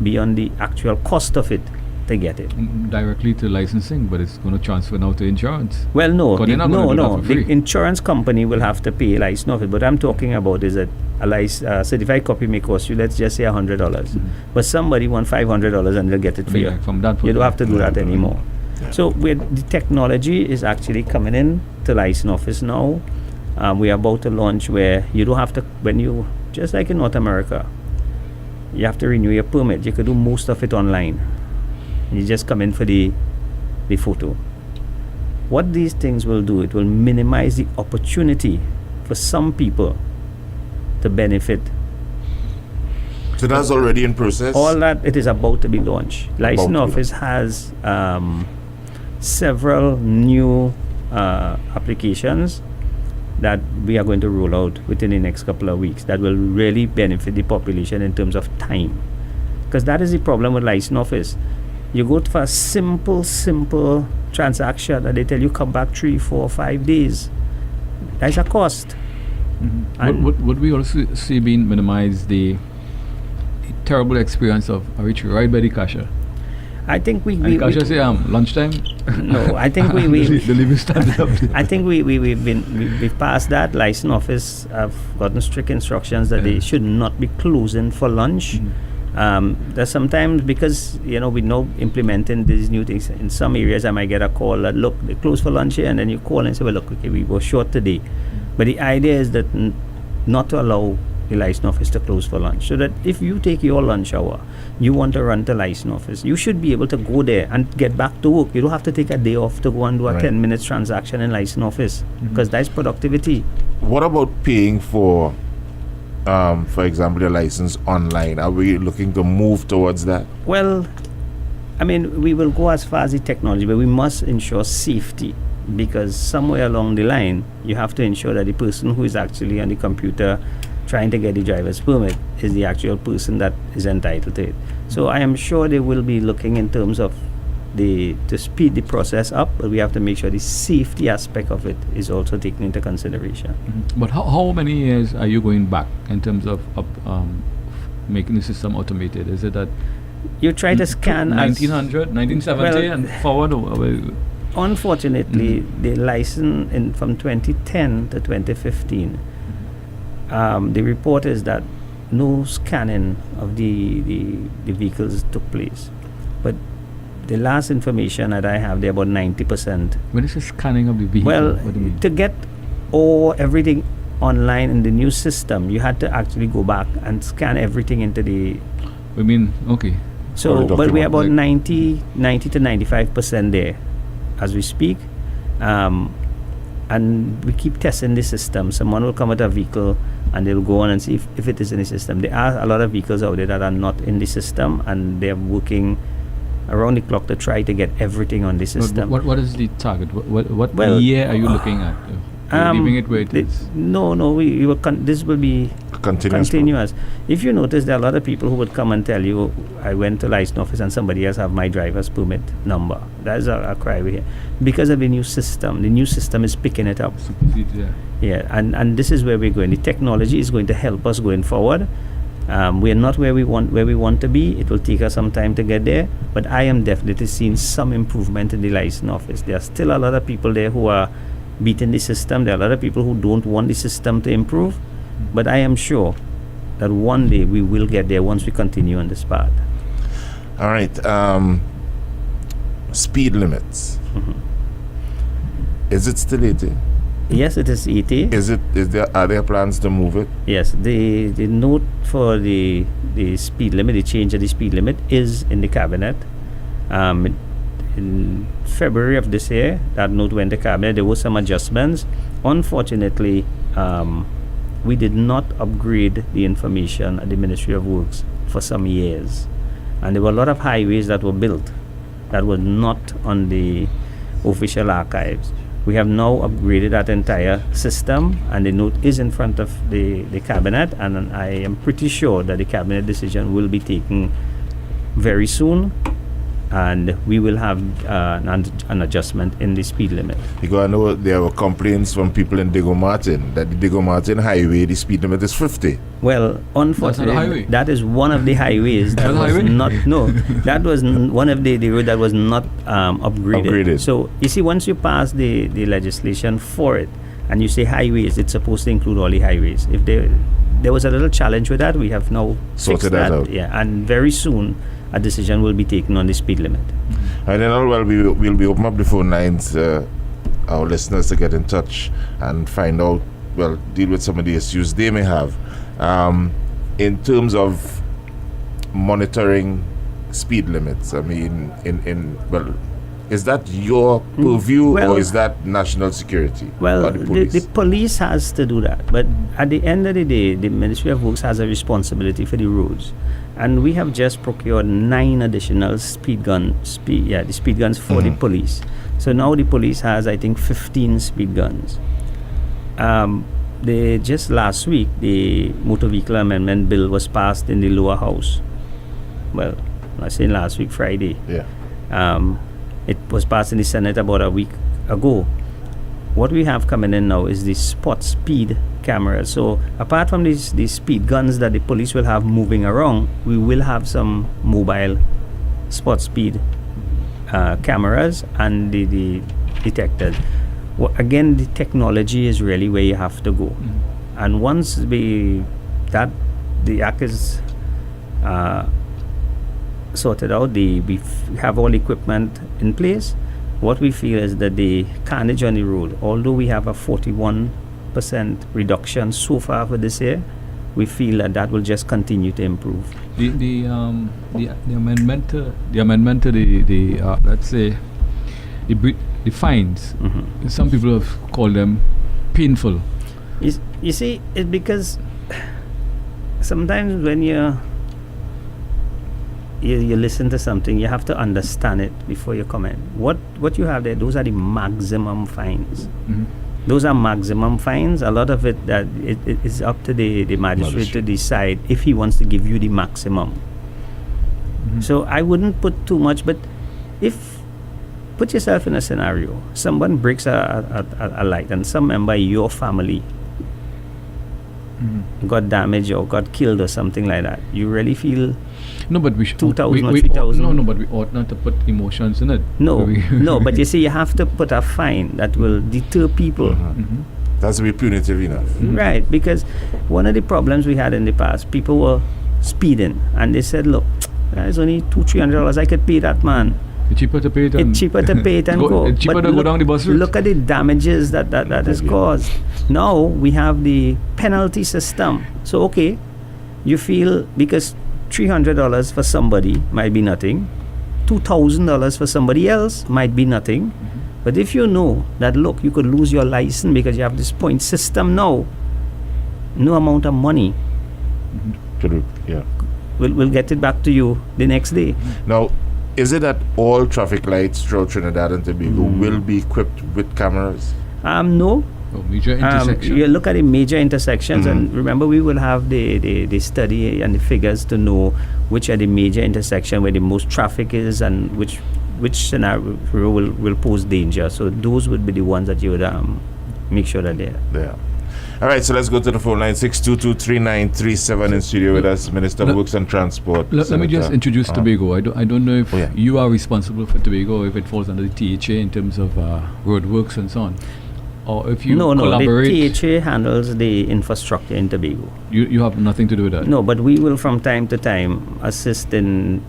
beyond the actual cost of it to get it. Directly to licensing, but it's going to transfer now to insurance. Well, no. No. The insurance company will have to pay license office. But I'm talking about is that a certified copy may cost you, let's just say $100. But somebody wants $500 and they'll get it for you. From that point, you don't have to do that anymore. So the technology is actually coming in to license office now. We are about to launch where you don't have to, just like in North America, you have to renew your permit. You could do most of it online. You just come in for the photo. What these things will do, it will minimize the opportunity for some people to benefit. So that's already in process? All that, it is about to be launched. License office has several new applications that we are going to roll out within the next couple of weeks that will really benefit the population in terms of time. Because that is the problem with license office. You go for a simple transaction and they tell you come back 3, 4, 5 days. That's a cost. Would we also see being minimize the terrible experience of a rich ride by the cashier? I think we cashier say lunchtime. No, I think we the living standard up there. I think we've passed that. License office have gotten strict instructions that they should not be closing for lunch. There's sometimes, because we know implementing these new things in some areas, I might get a call that look, they close for lunch here, and then you call and say, well, look, okay, we were short today. But the idea is that not to allow the license office to close for lunch, so that if you take your lunch hour, you want to run to license office, you should be able to go there and get back to work. You don't have to take a day off to go and do a 10 minutes transaction in license office, because that's productivity. What about paying for example, the license online? Are we looking to move towards that? Well, I mean, we will go as far as the technology, but we must ensure safety, because somewhere along the line, you have to ensure that the person who is actually on the computer trying to get the driver's permit is the actual person that is entitled to it. So I am sure they will be looking in terms of to speed the process up, but we have to make sure the safety aspect of it is also taken into consideration. But how many years are you going back in terms of making the system automated? Is it that you try to scan 1900, 1970 and forward? Unfortunately, the license from 2010 to 2015, the report is that no scanning of the vehicles took place. But the last information that I have, they're about 90%. When is the scanning of the vehicle? Well, What do you mean? to get everything online in the new system, you had to actually go back and scan everything into the. I mean, okay. So, Or the but we're document, about like- 90 to 95% there as we speak. And we keep testing the system. Someone will come with a vehicle and they'll go on and see if it is in the system. There are a lot of vehicles out there that are not in the system, and they're working around the clock to try to get everything on the But system. what is the target? What Well, year are you looking at? Are you leaving it where it the- is? No, we will this will be continuous. If you notice, there are a lot of people who would come and tell you, I went to license office and somebody else have my driver's permit number. That's a cry we hear. Because of the new system. The new system is picking it up. Supersede, yeah. Yeah, and this is where we're going. The technology is going to help us going forward. We're not where we want to be. It will take us some time to get there. But I am definitely seeing some improvement in the license office. There are still a lot of people there who are beating the system. There are a lot of people who don't want the system to improve. But I am sure that one day we will get there once we continue on this path. All right. Speed limits. Is it still 80? Yes, it is 80. Are there plans to move it? Yes, the note for the speed limit, the change of the speed limit, is in the cabinet. In February of this year, that note went to cabinet. There were some adjustments. Unfortunately, we did not upgrade the information at the Ministry of Works for some years, and there were a lot of highways that were built that were not on the official archives. We have now upgraded that entire system, and the note is in front of the cabinet, and I am pretty sure that the cabinet decision will be taken very soon, and we will have an adjustment in the speed limit. Because I know there were complaints from people in Diego Martin that the Diego Martin highway, the speed limit is 50. Well, unfortunately, highway. that is one of the highways that That's a was highway? not. No, that was one of the road that was not upgraded. So you see, once you pass the legislation for it, and you say highways, it's supposed to include all the highways. If there was a little challenge with that, we have now Sorted fixed that that. out. Yeah, and very soon a decision will be taken on the speed limit. And then, we'll be opening up the phone lines, our listeners to get in touch and find out, deal with some of the issues they may have. In terms of monitoring speed limits, I mean, is that your purview, or is that national security? Well, or the police? the police has to do that, but at the end of the day, the Ministry of Works has a responsibility for the roads, and we have just procured 9 additional speed guns for the police. So now the police has, I think, 15 speed guns. Just last week, the Motor Vehicle Amendment Bill was passed in the lower house. Well, I say last week, Friday. Yeah. It was passed in the Senate about a week ago. What we have coming in now is the spot speed cameras. So apart from these speed guns that the police will have moving around, we will have some mobile spot speed cameras and the detectors. Again, the technology is really where you have to go. And once the act is sorted out, we have all equipment in place. What we feel is that the carnage on the road, although we have a 41% reduction so far for this year, we feel that will just continue to improve. The amendment to the let's say the fines. Some people have called them painful. You see, it's because sometimes when you listen to something, you have to understand it before you comment. What you have there, those are the maximum fines. Those are maximum fines. A lot of it that it is up to the magistrate to decide if he wants to give you the maximum. So I wouldn't put too much, but put yourself in a scenario. Someone breaks a light and some member of your family got damaged or got killed or something like that. You really feel No, but we should 2,000 or 3,000. No, but we ought not to put emotions in it. No, but you see, you have to put a fine that will deter people. has to be punitive enough. Right, because one of the problems we had in the past, people were speeding, and they said, look, it's only $200-300, I could pay that, man. It's cheaper to pay it. It's cheaper to pay it and go. It's cheaper But to go down the bus route. Look at the damages that is caused. Now we have the penalty system. So, okay, you feel because $300 for somebody might be nothing, $2,000 for somebody else might be nothing. But if you know that, look, you could lose your license because you have this point system now, no amount of money Yeah. will get it back to you the next day. Now, is it that all traffic lights throughout Trinidad and Tobago will be equipped with cameras? No. Oh, major intersection. You look at the major intersections, and remember, we will have the study and the figures to know which are the major intersection where the most traffic is and which scenario will pose danger. So those would be the ones that you would make sure that they're Yeah. All right, so let's go to the phone line 622-3937 in studio with us, Minister of Works and Transport. Let me just introduce Tobago. I don't know if Oh, yeah. you are responsible for Tobago, if it falls under the THA in terms of roadworks and so on, or if you collaborate. The THA handles the infrastructure in Tobago. You have nothing to do with that. No, but we will from time to time assist in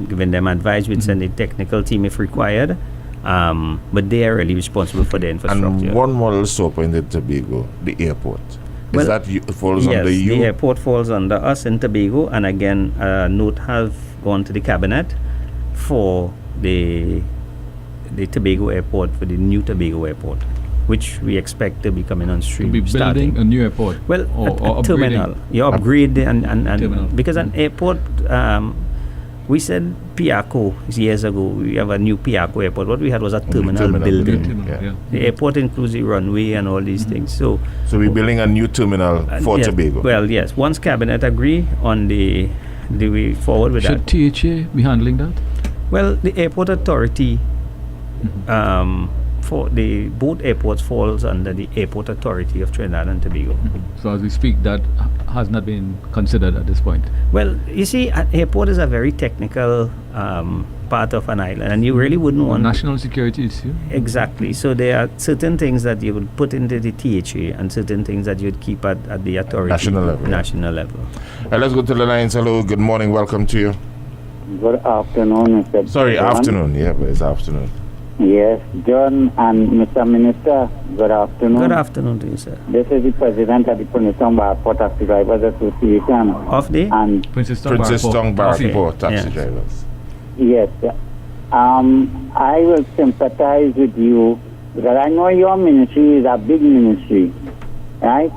giving them advice. We'd send a technical team if required. But they are really responsible for the infrastructure. And one model so point in Tobago, the airport. Well, Is that falls yes, under you? the airport falls under us in Tobago, and again, a note have gone to the cabinet for the Tobago airport, for the new Tobago airport, which we expect to be coming on stream. To be building a new airport. Well, or a terminal. You upgrade and Terminal. because an airport. We said Piaco years ago. We have a new Piaco airport. What we had was a terminal building. Yeah. The airport includes the runway and all these things. So we're building a new terminal for yes, Tobago. Well, yes. Once cabinet agree on the way forward with Should that. THA be handling that? Well, the airport authority, for the both airports falls under the airport authority of Trinidad and Tobago. So as we speak, that has not been considered at this point. Well, you see, an airport is a very technical part of an island, and you really wouldn't want National security issue. exactly. So there are certain things that you would put into the THA, and certain things that you'd keep at the authority National level. National level. Let's go to the lines. Hello, good morning, welcome to you. Good afternoon, Mr. Sorry, John. afternoon. Yeah, but it's afternoon. Yes, John and Mr. Minister, good afternoon. Good afternoon to you, sir. This is the President of the Punitong Airport Taxi Drivers Association. Of the And Princess Tong Barrack. Barrack taxi Yes. drivers. yes, I will sympathize with you because I know your ministry is a big ministry, right?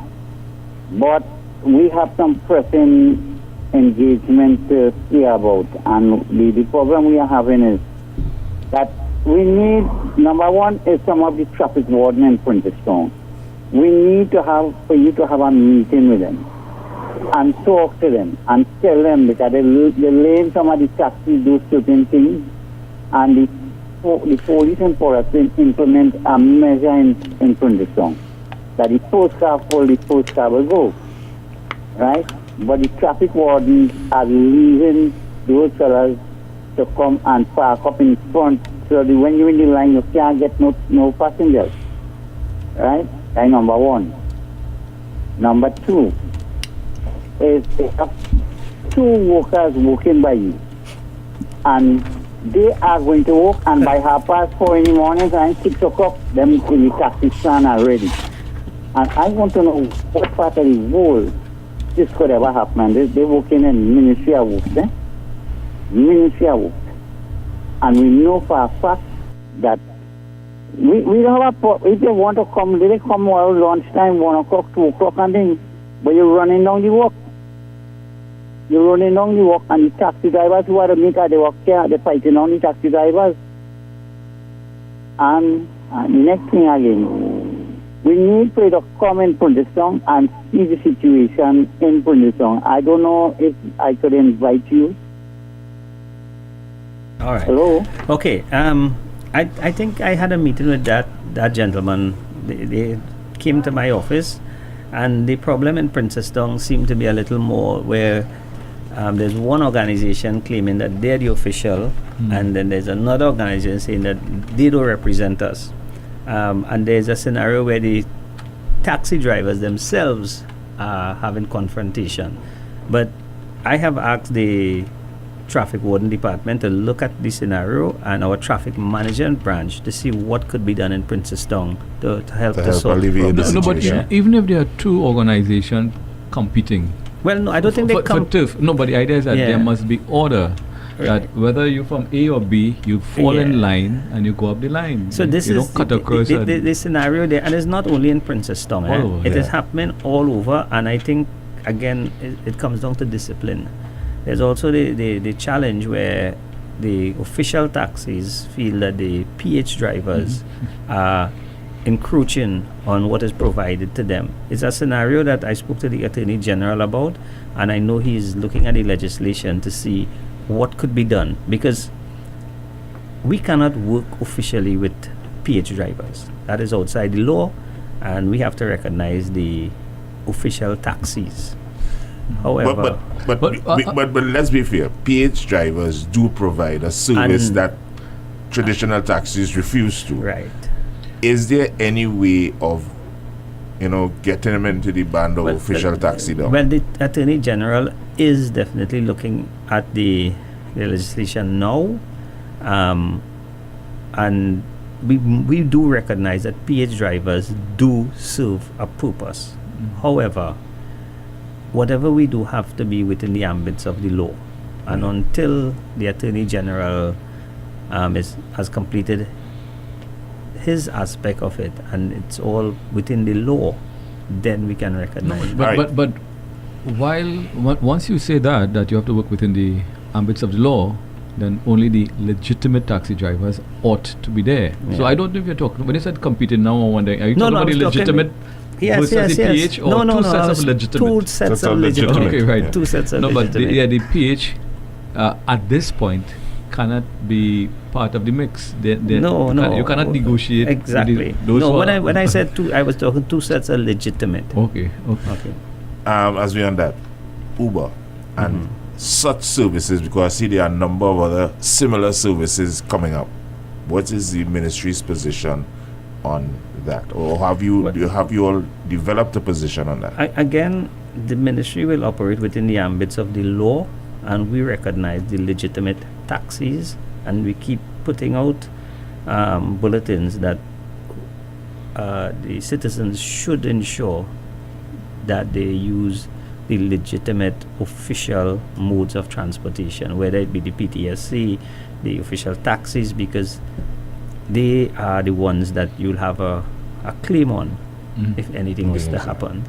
But we have some pressing engagement to see about. And the problem we are having is that we need, number one, is some of the traffic warden in Punitong. We need for you to have a meeting with them and talk to them and tell them because they lane some of the taxis do certain things, and the police and forestry implement a measure in Punitong that the postcar full, the postcar will go, right? But the traffic wardens are leaving those fellas to come and park up in front, so that when you're in the line, you can't get no passengers, right? That's number one. Number two is they have two workers working by you, and they are going to work, and by 4:30 in the morning and 6 o'clock, them in the taxi stand are ready. And I want to know what part of the world this could ever happen. They're working in Ministry of Works, Ministry of Works. And we know for a fact that we don't have if they want to come, they come around lunchtime, 1 o'clock, 2 o'clock, and then, but you're running down the walk. You're running down the walk, and the taxi drivers who are the maker, they work there, they're fighting on the taxi drivers. And the next thing again, we need for you to come in Punitong and see the situation in Punitong. I don't know if I could invite you. All right. Hello? Okay. I think I had a meeting with that gentleman. They came to my office, and the problem in Princetown seemed to be a little more where there's one organization claiming that they're the official, and then there's another organization saying that they don't represent us. And there's a scenario where the taxi drivers themselves are having confrontation. But I have asked the traffic warden department to look at the scenario and our traffic management branch to see what could be done in Princestown to help to solve the alleviate problem. the No, but situation. even if there are two organizations competing, Well, no, I don't think they for come. TIF, no, but the idea is that Yeah. there must be order. That whether you're from A or B, you fall in Yeah. line and you go up the line. So this you is don't cut across. the scenario there, and it's not only in Princestown. All over, It is yeah. happening all over, and I think again it comes down to discipline. There's also the challenge where the official taxis feel that the PH drivers are encroaching on what is provided to them. It's a scenario that I spoke to the Attorney General about, and I know he's looking at the legislation to see what could be done, because we cannot work officially with PH drivers. That is outside the law, and we have to recognize the official taxis. However, But let's be fair. PH drivers do provide a service And- that traditional taxis refuse to. right. Is there any way of, getting them into the band of Well, official taxi now? Well, the Attorney General is definitely looking at the legislation now, and we do recognize that PH drivers do serve a purpose. However, whatever we do have to be within the ambits of the law, and until the Attorney General has completed his aspect of it and it's all within the law, then we can recognize. But, Right. but once you say that you have to work within the ambits of the law, then only the legitimate taxi drivers ought to be there. So Yeah. I don't know if you're talking, when you said competing now, I'm wondering, are you No, talking no, about I the was talking- legitimate Yes, versus yes, the yes. PH, or No, no, two no, I sets was of legitimate? Two sets Sets of of legitimate. legitimate. Okay, right. Two sets of No, but legitimate. the PH at this point cannot be part of the mix. No. You cannot negotiate with Exactly. those No, who when are- I said two, I was talking two sets are legitimate. Okay. Okay. As we on that, Uber and such services, because I see there are a number of other similar services coming up. What is the ministry's position on that, or have you all developed a position on that? Again, the ministry will operate within the ambits of the law, and we recognize the legitimate taxis, and we keep putting out bulletins that the citizens should ensure that they use the legitimate official modes of transportation, whether it be the PTSC, the official taxis, because they are the ones that you'll have a claim on if anything was to happen.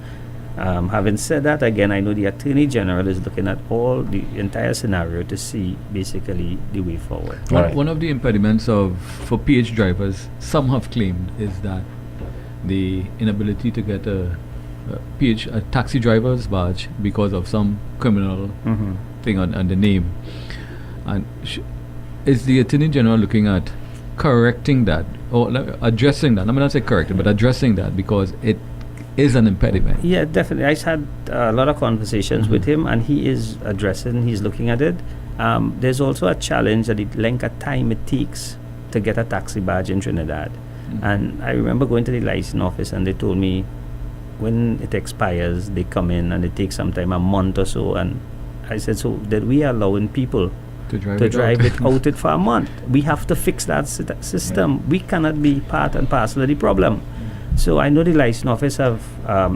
Having said that, again, I know the Attorney General is looking at all the entire scenario to see basically the way forward. Right. One of the impediments for PH drivers, some have claimed, is that the inability to get a taxi driver's badge because of some criminal thing on the name. And is the Attorney General looking at correcting that, or addressing that? I mean, not say correcting, but addressing that, because it is an impediment. Yeah, definitely. I had a lot of conversations with him, and he is he's looking at it. There's also a challenge that the length of time it takes to get a taxi badge in Trinidad. And I remember going to the license office, and they told me when it expires, they come in and it takes sometime a month or so. And I said, so that we are allowing people To drive to it drive out. it out for a month. We have to fix that system. We cannot be part and parcel of the problem. So I know the license office have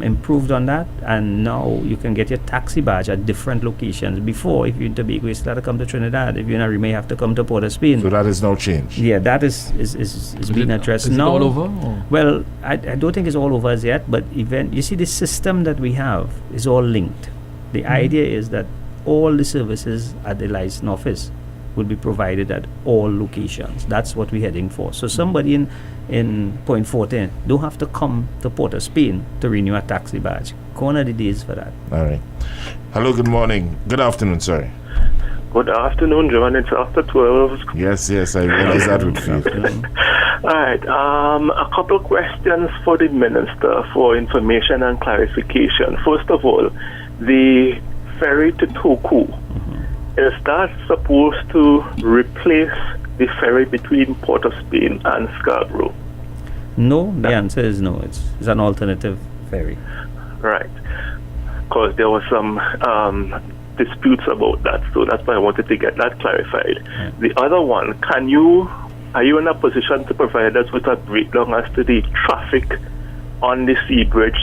improved on that, and now you can get your taxi badge at different locations. Before, if you're in Tobago, you still have to come to Trinidad. If you're in Arima, you may have to come to Port of Spain. So that is now changed. Yeah, that is being addressed is now. it all over? Or? Well, I don't think it's all over as yet, but you see, the system that we have is all linked. The idea is that all the services at the license office will be provided at all locations. That's what we're heading for. So somebody in Point 14 don't have to come to Port of Spain to renew a taxi badge. Gone are the days for that. All right. Hello, good morning. Good afternoon, sorry. Good afternoon, John. It's after 12. Yes, I realize that would feel. All right. A couple questions for the Minister for information and clarification. First of all, the ferry to Toku, is that supposed to replace the ferry between Port of Spain and Scarborough? No, the answer is no. It's an alternative Very. Right. Because there was some disputes about that, so that's why I wanted to get that clarified. Yeah. The other one, are you in a position to provide us with a breakdown as to the traffic on the sea bridge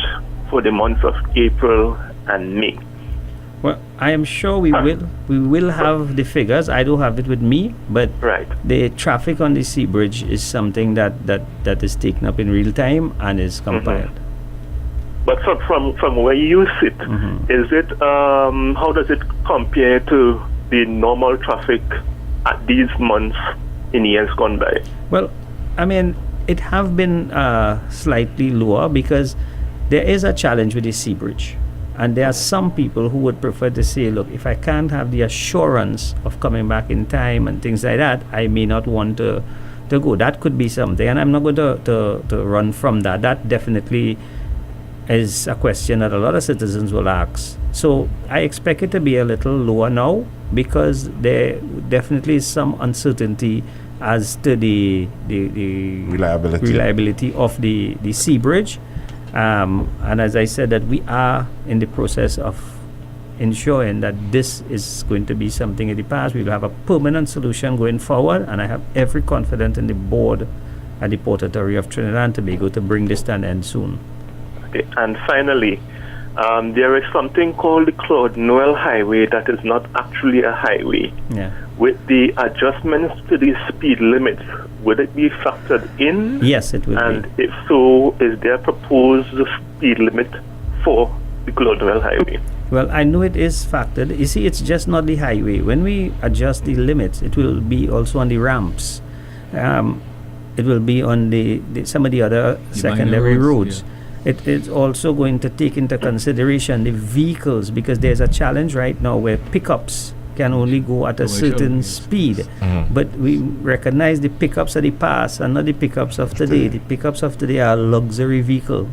for the months of April and May? Well, I am sure we will have the figures. I don't have it with me, but Right. the traffic on the sea bridge is something that is taken up in real time and is compiled. But from where you sit, is it how does it compare to the normal traffic at these months in years gone by? Well, I mean, it have been slightly lower because there is a challenge with the sea bridge. And there are some people who would prefer to say, look, if I can't have the assurance of coming back in time and things like that, I may not want to go. That could be something. And I'm not going to run from that. That definitely is a question that a lot of citizens will ask. So I expect it to be a little lower now because there definitely is some uncertainty as to the reliability of the sea bridge. And as I said, that we are in the process of ensuring that this is going to be something in the past. We will have a permanent solution going forward, and I have every confidence in the board at the Port Authority of Trinidad and Tobago to bring this to an end soon. Okay. And finally, there is something called the Claude Noel Highway that is not actually a highway. Yeah. With the adjustments to the speed limits, would it be factored in? Yes, it will And be. if so, is there proposed speed limit for the Claude Noel Highway? Well, I know it is factored. You see, it's just not the highway. When we adjust the limits, it will be also on the ramps. It will be on the some of the other secondary roads. It's also going to take into consideration the vehicles, because there's a challenge right now where pickups can only go at a certain speed. But we recognize the pickups of the past and not the pickups of today. The pickups of today are luxury vehicle.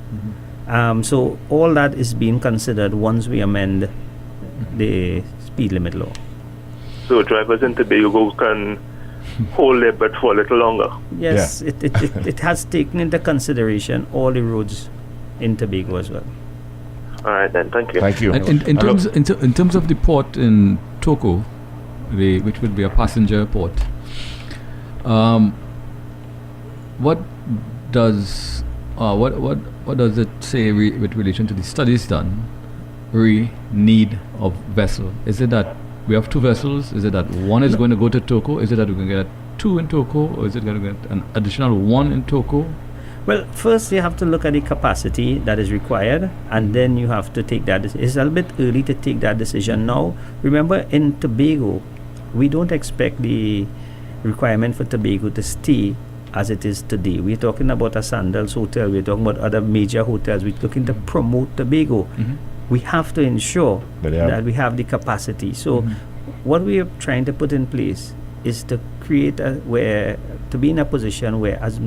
So all that is being considered once we amend the speed limit law. So drivers in Tobago can hold their breath for a little longer. Yes, it has taken into consideration all the roads in Tobago as well. All right then, thank you. Thank you. And in terms of the port in Toko, which would be a passenger port, what does it say with relation to the studies done? Need of vessel? Is it that we have two vessels? Is it that one is going to go to Toko? Is it that we're going to get two in Toko, or is it going to get an additional one in Toko? Well, first you have to look at the capacity that is required, and then you have to take that. It's a little bit early to take that decision now. Remember, in Tobago, we don't expect the requirement for Tobago to stay as it is today. We're talking about a Sandals hotel. We're talking about other major hotels. We're looking to promote Tobago. We have to ensure that we have the capacity. So what we are trying to put in place is to create to be in a position where as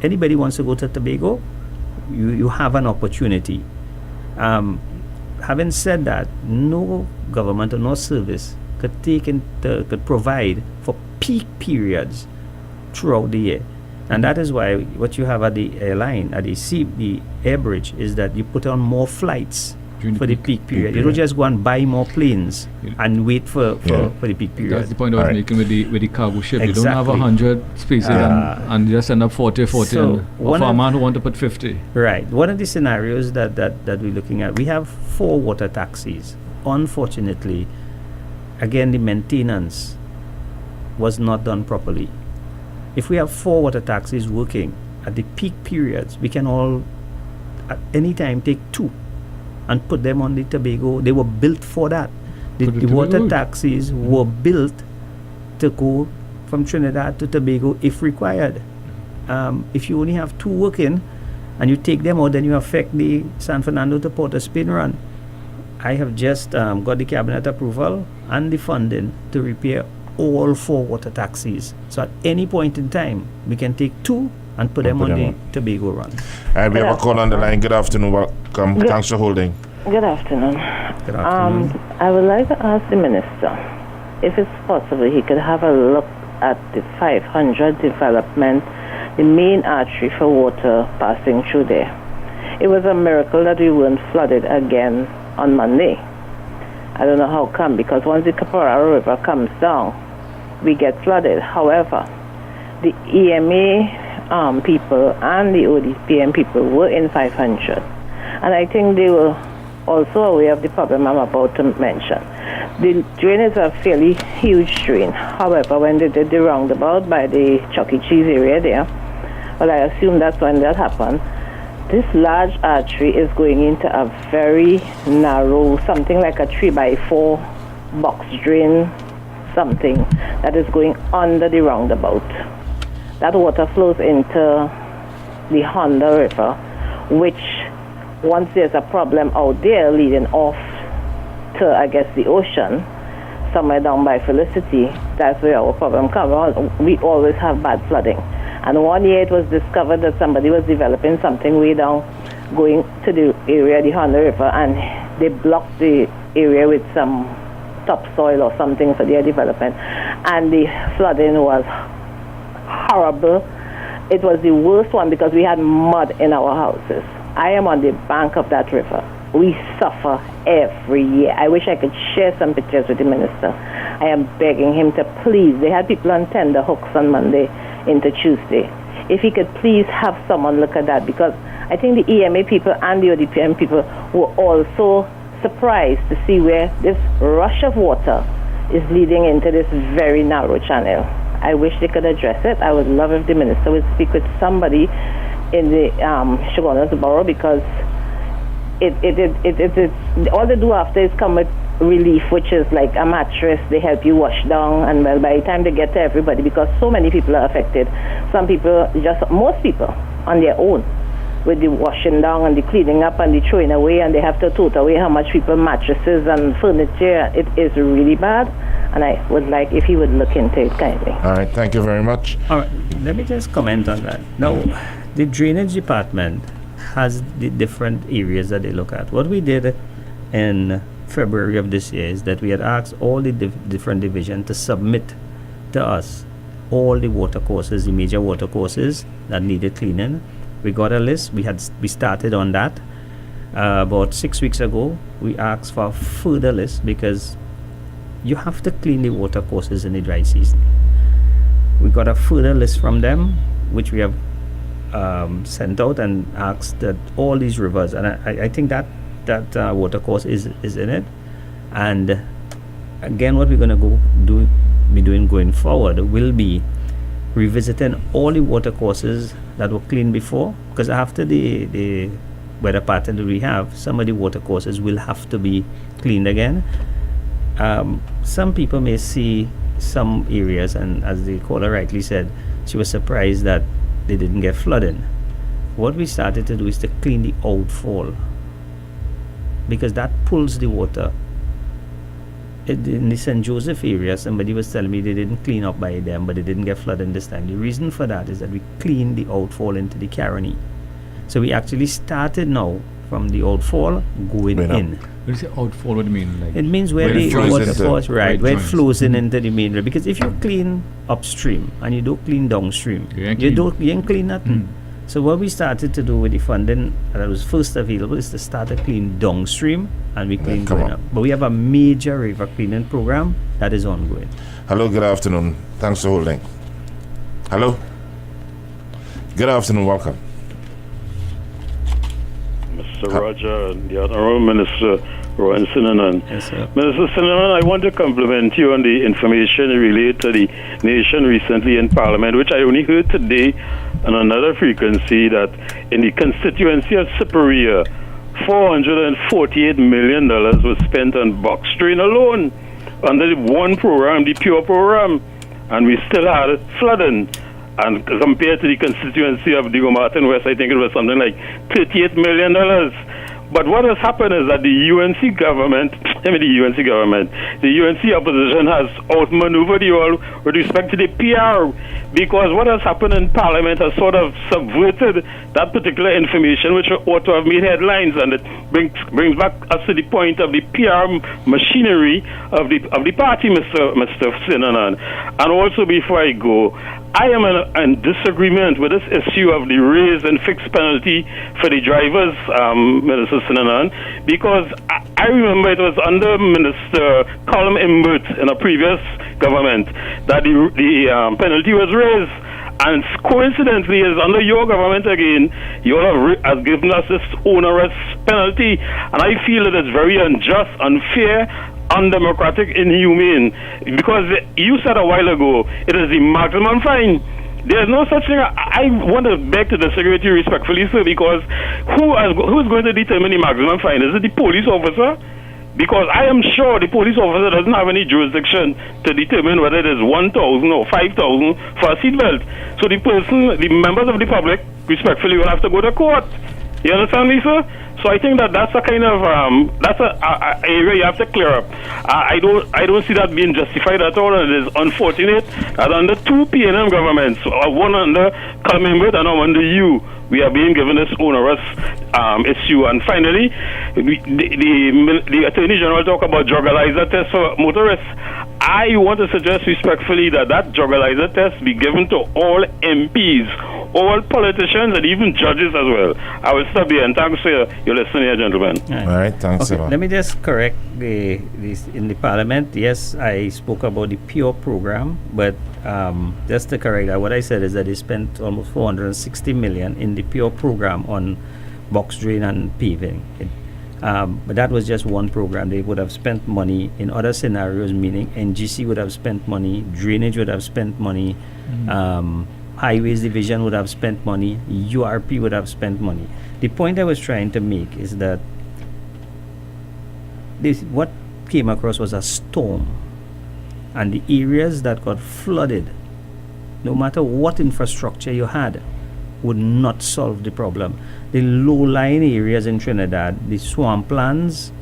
anybody wants to go to Tobago, you have an opportunity. Having said that, no government or no service could provide for peak periods throughout the year. And that is why what you have at the airline, at the air bridge, is that you put on more flights for the peak period. You don't just go and buy more planes and wait for the peak period. That's the point I was making with the cargo ship. Exactly. You don't have 100 spaces and just end up 40 So and for a man who want to put 50. Right. One of the scenarios that we're looking at, we have 4 water taxis. Unfortunately, again, the maintenance was not done properly. If we have 4 water taxis working at the peak periods, we can all at any time take 2 and put them on the Tobago. They were built for that. The water taxis were built to go from Trinidad to Tobago if required. If you only have 2 working and you take them out, then you affect the San Fernando to Port of Spain run. I have just got the cabinet approval and the funding to repair all 4 water taxis. So at any point in time, we can take 2 and put them on the Tobago run. And we have a call on the line. Good afternoon. Welcome. Thanks for holding. Good afternoon. Good afternoon. I would like to ask the minister if it's possible he could have a look at the 500 development, the main artery for water passing through there. it was a miracle that we weren't flooded again on Monday. I don't know how come, because once the Caporal River comes down, we get flooded. However, the EMA people and the ODPM people were in 500. And I think they were also aware of the problem I'm about to mention. The drain is a fairly huge drain. However, when they did the roundabout by the Chuck E. Cheese area there, well, I assume that's when that happened, this large artery is going into a very narrow, something like a 3x4 box drain, something that is going under the roundabout. That water flows into the Honda River, which once there's a problem out there leading off to, I guess, the ocean, somewhere down by Felicity, that's where our problem comes. We always have bad flooding. And one year it was discovered that somebody was developing something way down, going to the area, the Honda River, and they blocked the area with some topsoil or something for their development. And the flooding was horrible. It was the worst one because we had mud in our houses. I am on the bank of that river. We suffer every year. I wish I could share some pictures with the minister. I am begging him to please. They had people on tender hooks on Monday into Tuesday. If he could please have someone look at that, because I think the EMA people and the ODPM people were also surprised to see where this rush of water is leading into this very narrow channel. I wish they could address it. I would love if the minister would speak with somebody in the Shogunas borough, because it all they do after is come with relief, which is like a mattress. They help you wash down, and well, by the time they get to everybody, because so many people are affected, most people on their own, with the washing down and the cleaning up and the throwing away, and they have to tote away how much people mattresses and furniture. It is really bad, and I would like if he would look into it kindly. All right, thank you very much. All right, let me just comment on that. Now, the drainage department has the different areas that they look at. What we did in February of this year is that we had asked all the different divisions to submit to us all the water courses, the major water courses that needed cleaning. We got a list. We started on that about 6 weeks ago. We asked for a further list because you have to clean the water courses in the dry season. We got a further list from them, which we have sent out and asked that all these rivers, and I think that water course is in it. And again, what we're going to be doing going forward will be revisiting all the water courses that were cleaned before, because after the weather pattern that we have, some of the water courses will have to be cleaned again. Some people may see some areas, and as the caller rightly said, she was surprised that they didn't get flooding. What we started to do is to clean the outfall, because that pulls the water. In the St. Joseph area, somebody was telling me they didn't clean up by them, but they didn't get flooding this time. The reason for that is that we cleaned the outfall into the Caroni. So we actually started now from the outfall going in. When you say outfall, what do you mean? Like it means where the water falls, right, where it flows in into the main river. Because if you clean upstream and you don't clean downstream, you ain't clean nothing. So what we started to do with the funding that was first available is to start to clean downstream, and we clean going up. But we have a major river cleaning program that is ongoing. Hello, good afternoon. Thanks for holding. Hello. Good afternoon, welcome. Mr. Roger and the Honourable Minister Rohan Sinanan. Yes, sir. Minister Sinanan, I want to compliment you on the information related to the nation recently in Parliament, which I only heard today on another frequency, that in the constituency of Superior, $448 million was spent on box drain alone under the one program, the Pure program, and we still had flooding. And compared to the constituency of Diego Martin West, I think it was something like $38 million. But what has happened is that the UNC opposition has outmaneuvered you all with respect to the PR, because what has happened in Parliament has sort of subverted that particular information, which ought to have made headlines, and it brings back us to the point of the PR machinery of the party, Mr. Sinanan. And also, before I go, I am in disagreement with this issue of the raise and fixed penalty for the drivers, Minister Sinanan, because I remember it was under Minister Colm Imbert in a previous government that the penalty was raised. And coincidentally, is under your government again, you all have given us this onerous penalty. And I feel it is very unjust, unfair, undemocratic, inhumane. Because you said a while ago, it is the maximum fine. There's no such thing. I want to beg to disagree with you respectfully, sir, because who is going to determine the maximum fine? Is it the police officer? Because I am sure the police officer doesn't have any jurisdiction to determine whether it is 1,000 or 5,000 for a seatbelt. So the members of the public, respectfully, will have to go to court. You understand me, sir? So I think that's a kind of that's a area you have to clear up. I don't see that being justified at all, and it is unfortunate that under two PNM governments, one under Colm and one under you, we are being given this onerous issue. And finally, the Attorney General talk about drug-elizer test for motorists. I want to suggest respectfully that drug-elizer test be given to all MPs, all politicians, and even judges as well. I will stop here, and thanks for your listening here, gentlemen. All right, thanks, okay, let me just correct this in the Parliament. Yes, I spoke about the PURE program, but just to correct that, what I said is that they spent almost 460 million in the PURE program on box drain and paving. But that was just one program. They would have spent money in other scenarios, meaning NGC would have spent money, drainage would have spent money, Highways Division would have spent money, URP would have spent money. The point I was trying to make is that what came across was a storm, and the areas that got flooded, no matter what infrastructure you had, would not solve the problem. The low-lying areas in Trinidad, the swamplands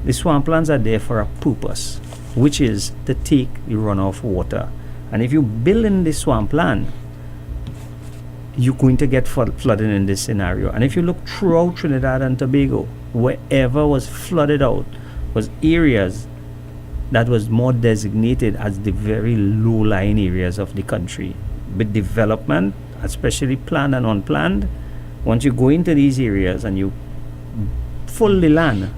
are there for a purpose, which is to take the runoff water. And if you build in the swampland, you're going to get flooding in this scenario. And if you look throughout Trinidad and Tobago, wherever was flooded out was areas that was more designated as the very low-lying areas of the country. With development, especially planned and unplanned, once you go into these areas and you full the land,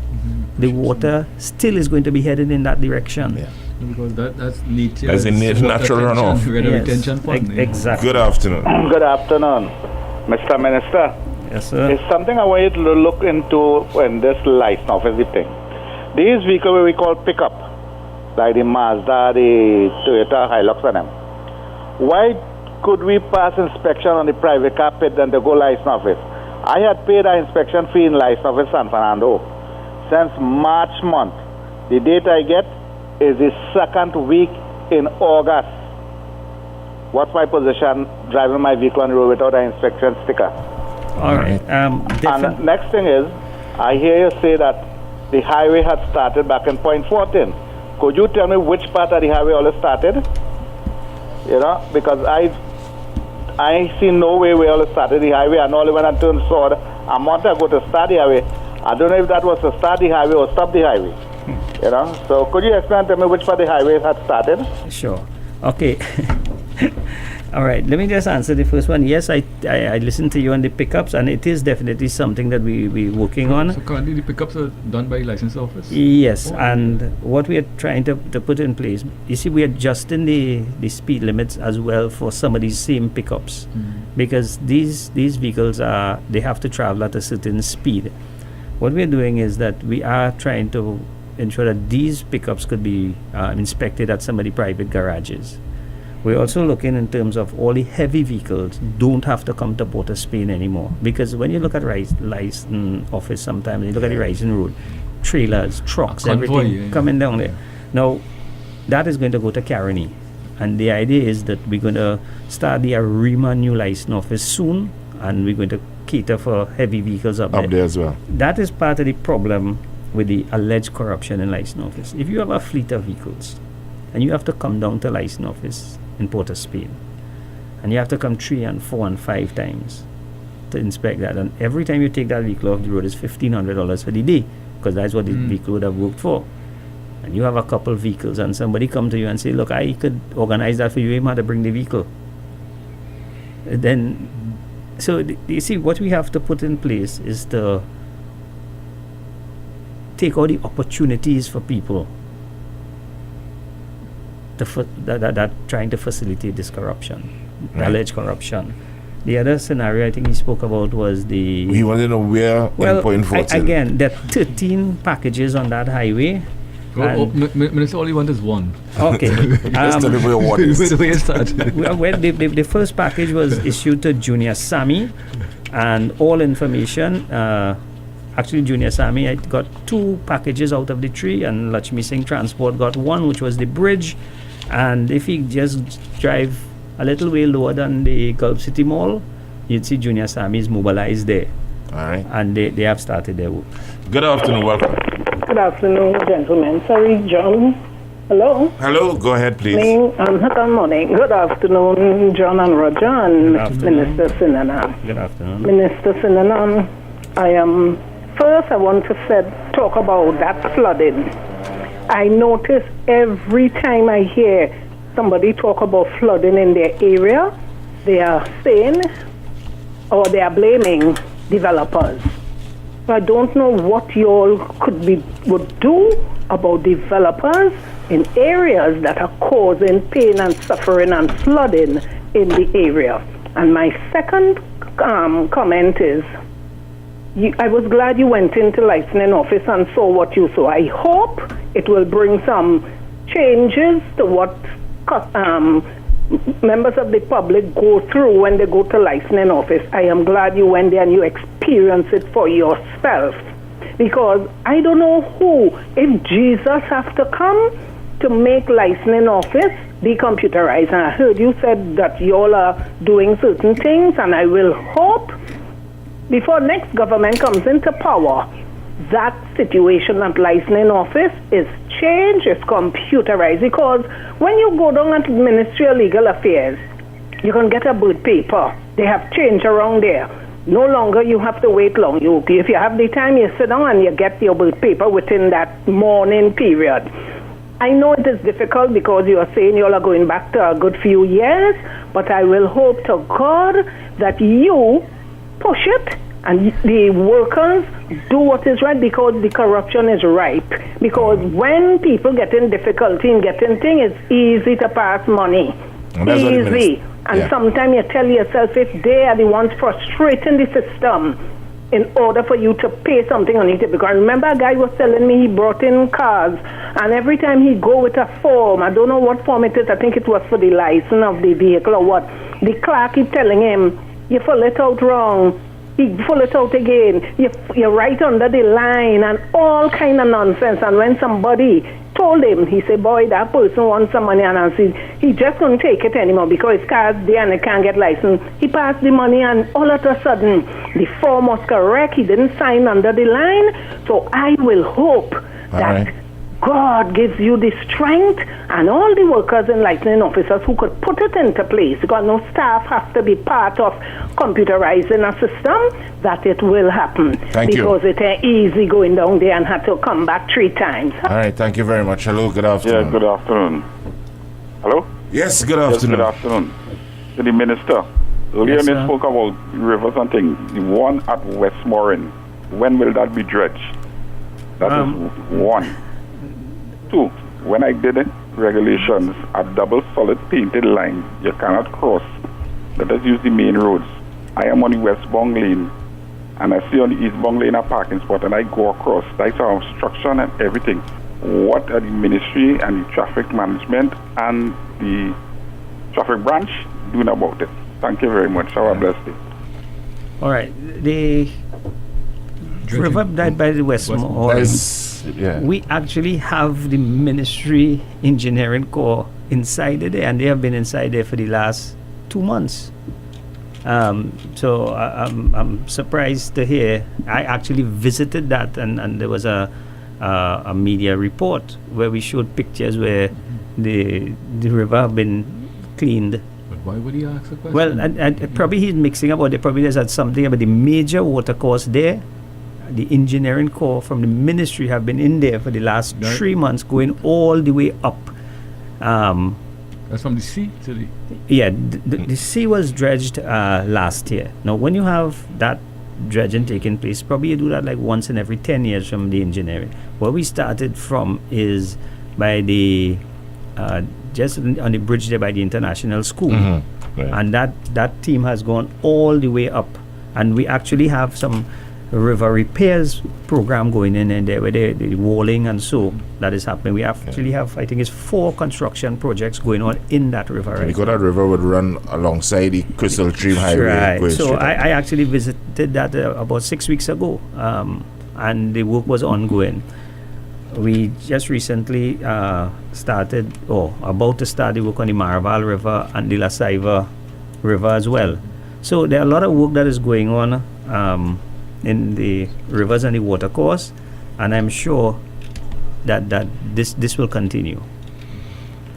the water still is going to be headed in that direction. Yeah. Because that's nature. That's a natural runoff. Retention pond. Exactly. Good afternoon. Good afternoon, Mr. Minister. Yes, sir. There's something I want you to look into when this license office thing. These vehicles we call pickup, like the Mazda, the Toyota Hilux and them. Why could we pass inspection on the private car pit than to go license office? I had paid an inspection fee in license office San Fernando since March month. The date I get is the second week in August. What's my position driving my vehicle on the road without an inspection sticker? All right. And the next thing is, I hear you say that the highway had started back in point 14. Could you tell me which part of the highway all started? You know, because I see no way we all started the highway, and only when I turned sword a month ago to start the highway. I don't know if that was to start the highway or stop the highway. You know, so could you explain to me which part of the highway had started? Sure. Okay. All right. Let me just answer the first one. Yes, I listened to you on the pickups, and it is definitely something that we're working on. So currently the pickups are done by license office? Yes, and what we are trying to put in place, you see, we're adjusting the speed limits as well for some of these same pickups, because these vehicles they have to travel at a certain speed. What we're doing is that we are trying to ensure that these pickups could be inspected at some of the private garages. We're also looking in terms of all the heavy vehicles don't have to come to Port of Spain anymore, because when you look at license office sometimes, you look at the Rising Road, trailers, trucks, everything coming down there. Now, that is going to go to Caroni, and the idea is that we're going to start the Arima new license office soon, and we're going to cater for heavy vehicles up there as well. That is part of the problem with the alleged corruption in license office. If you have a fleet of vehicles and you have to come down to license office in Port of Spain, and you have to come 3 and 4 and 5 times to inspect that, and every time you take that vehicle off the road is $1,500 for the day, because that's what the vehicle would have worked for. And you have a couple vehicles, and somebody come to you and say, look, I could organize that for you, you have to bring the vehicle. then, so you see, what we have to put in place is to take all the opportunities for people that trying to facilitate this corruption, alleged corruption. The other scenario I think he spoke about was We want to know where endpoint votes in. again, there are 13 packages on that highway. Minister, all you want is one. Okay. Just tell me where what is. Where do we start? Well, the first package was issued to Junior Sammy, and all information. Actually, Junior Sammy I got 2 packages out of the 3, and Lakshmi Singh Transport got 1, which was the bridge. And if he just drive a little way lower than the Gulf City Mall, you'd see Junior Sammy is mobilized there. All right. And they have started their work. Good afternoon. Welcome. Good afternoon, gentlemen. Sorry, John. Hello? Hello. Go ahead, please. Good morning. Good afternoon, John and Roger and Minister Sinanan. Good afternoon. Minister Sinanan, first I want to talk about that flooding. I notice every time I hear somebody talk about flooding in their area, they are saying or they are blaming developers. So I don't know what you all would do about developers in areas that are causing pain and suffering and flooding in the area. And my second comment is, I was glad you went into licensing office and saw what you saw. I hope it will bring some changes to what members of the public go through when they go to licensing office. I am glad you went there and you experienced it for yourself. Because I don't know if Jesus has to come to make licensing office be computerized. And I heard you said that you all are doing certain things, and I will hope before next government comes into power, that situation at licensing office is changed, it's computerized. Because when you go down at Ministry of Legal Affairs, you can get a birth paper. They have changed around there. No longer you have to wait long. If you have the time, you sit down and you get your birth paper within that morning period. I know it is difficult because you are saying you all are going back to a good few years, but I will hope to God that you push it and the workers do what is right, because the corruption is ripe. Because when people get in difficulty in getting things, it's easy to pass money. Easy. And sometimes you tell yourself, if they are the ones frustrating the system in order for you to pay something on it. Because I remember a guy was telling me he brought in cars, and every time he go with a form, I don't know what form it is, I think it was for the license of the vehicle or what, the clerk keep telling him, you fill it out wrong. He full it out again. You write under the line and all kind of nonsense. And when somebody told him, he said, boy, that person wants some money, and he just couldn't take it anymore because his car's there and he can't get license. He passed the money, and all of a sudden the form was correct. He didn't sign under the line. So I will hope that God gives you the strength and all the workers and licensing officers who could put it into place, because no staff has to be part of computerizing a system, that it will happen. Thank you. Because it ain't easy going down there and had to come back 3 times. All right, thank you very much. Hello, good afternoon. Yeah, good afternoon. Hello? Yes, good afternoon. Yes, good afternoon. To the minister, earlier you spoke about rivers and things. The one at Westmoreland, when will that be dredged? That is one. 2, when I did it, regulations, a double solid painted line, you cannot cross. Let us use the main roads. I am on the westbound lane, and I see on the eastbound lane a parking spot, and I go across. That's our obstruction and everything. What are the ministry and the traffic management and the traffic branch doing about it? Thank you very much. Have a blessed day. All right. The river died by the Westmoreland. We actually have the Ministry Engineering Corps inside there, and they have been inside there for the last 2 months. So I'm surprised to hear. I actually visited that, and there was a media report where we showed pictures where the river have been cleaned. But why would he ask a question? Well, and probably he's mixing up, or they probably has had something about the major water course there. The engineering corps from the ministry have been in there for the last 3 months, going all the way up That's from the sea to the... Yeah, the sea was dredged last year. Now, when you have that dredging taking place, probably you do that like once in every 10 years from the engineering. Where we started from is by the just on the bridge there by the international school. Mm-hmm. Right. And that team has gone all the way up. And we actually have some river repairs program going in there where the walling and so that is happening. We actually have, I think it's 4 construction projects going on in that river right because that river would run alongside the Crystal Stream Highway. Right. So I actually visited that about 6 weeks ago, and the work was ongoing. We just recently started, or about to start the work on the Maraval River and the La Saiva River as well. So there are a lot of work that is going on in the rivers and the watercourse, and I'm sure that this will continue.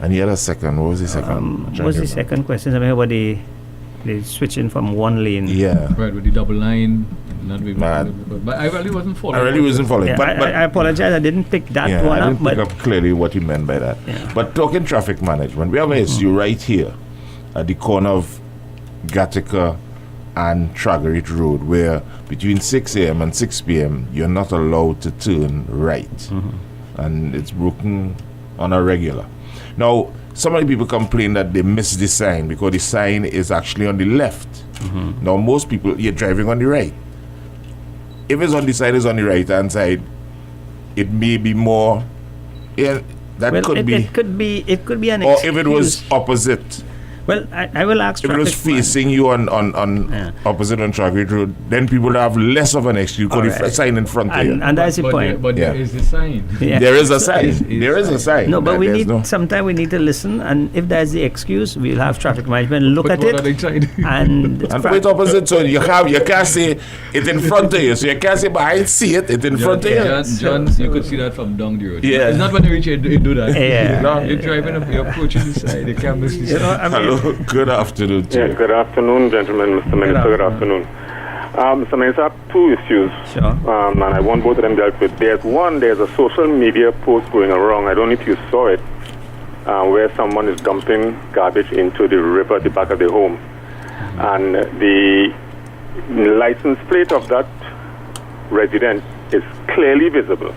And you had a second. What was the second? What was the second question? I mean, about the switching from one lane. Yeah. Right, with the double line. But I really wasn't following. Yeah, But I apologize. I didn't pick that one I up. didn't pick up clearly what he meant by that. Yeah. But talking traffic management, we have an issue right here at the corner of Gattaca and Tragarit Road, where between 6 a.m. and 6 p.m. you're not allowed to turn right. Mm-hmm. And it's broken on a regular. Now, so many people complain that they miss the sign because the sign is actually on the left. Mm-hmm. Now, most people, you're driving on the right. If it's on the side, it's on the right-hand side, it may be more... Yeah, that could be... It could be an or excuse. if it was opposite. Well, I will ask if it was facing you on opposite on Tragarit Road, then people would have less of an excuse because the sign in front of you. And that's the point. But there is a sign. Yeah. There is a sign. There is a sign. No, but sometimes we need to listen, and if there's the excuse, we'll have traffic management look at it and put it opposite, so you can't say it in front of you, so you can't say, but I see it in front of you. John, you could see that from down the road. Yeah. It's not when you reach it, you do that. Yeah. No, you're driving up, you're approaching the side, you can't miss the side. Hello, good afternoon. Yeah, good afternoon, gentlemen, Mr. Minister. Good afternoon. Mr. Minister, I have 2 issues, sure. And I want both of them dealt with. There's a social media post going around, I don't know if you saw it, where someone is dumping garbage into the river at the back of their home. And the license plate of that resident is clearly visible.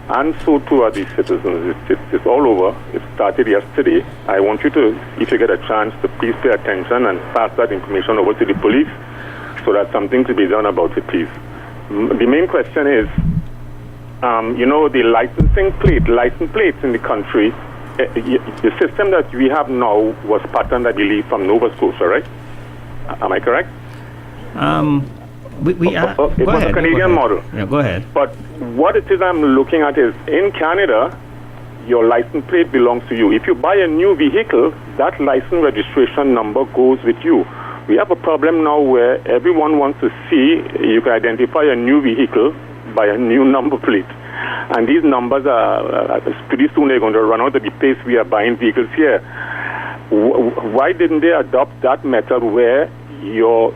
And so too are these citizens. It's all over. It started yesterday. I want you to, if you get a chance, to please pay attention and pass that information over to the police so that something to be done about it, please. The main question is, the license plates in the country, the system that we have now was patterned, I believe, from Nova Scotia, right? Am I correct? It was a Canadian model. Yeah, go ahead. But what it is I'm looking at is, in Canada, your license plate belongs to you. If you buy a new vehicle, that license registration number goes with you. We have a problem now where everyone wants to see, you can identify a new vehicle by a new number plate. And these numbers are, pretty soon they're going to run out of the place we are buying vehicles here. Why didn't they adopt that method where your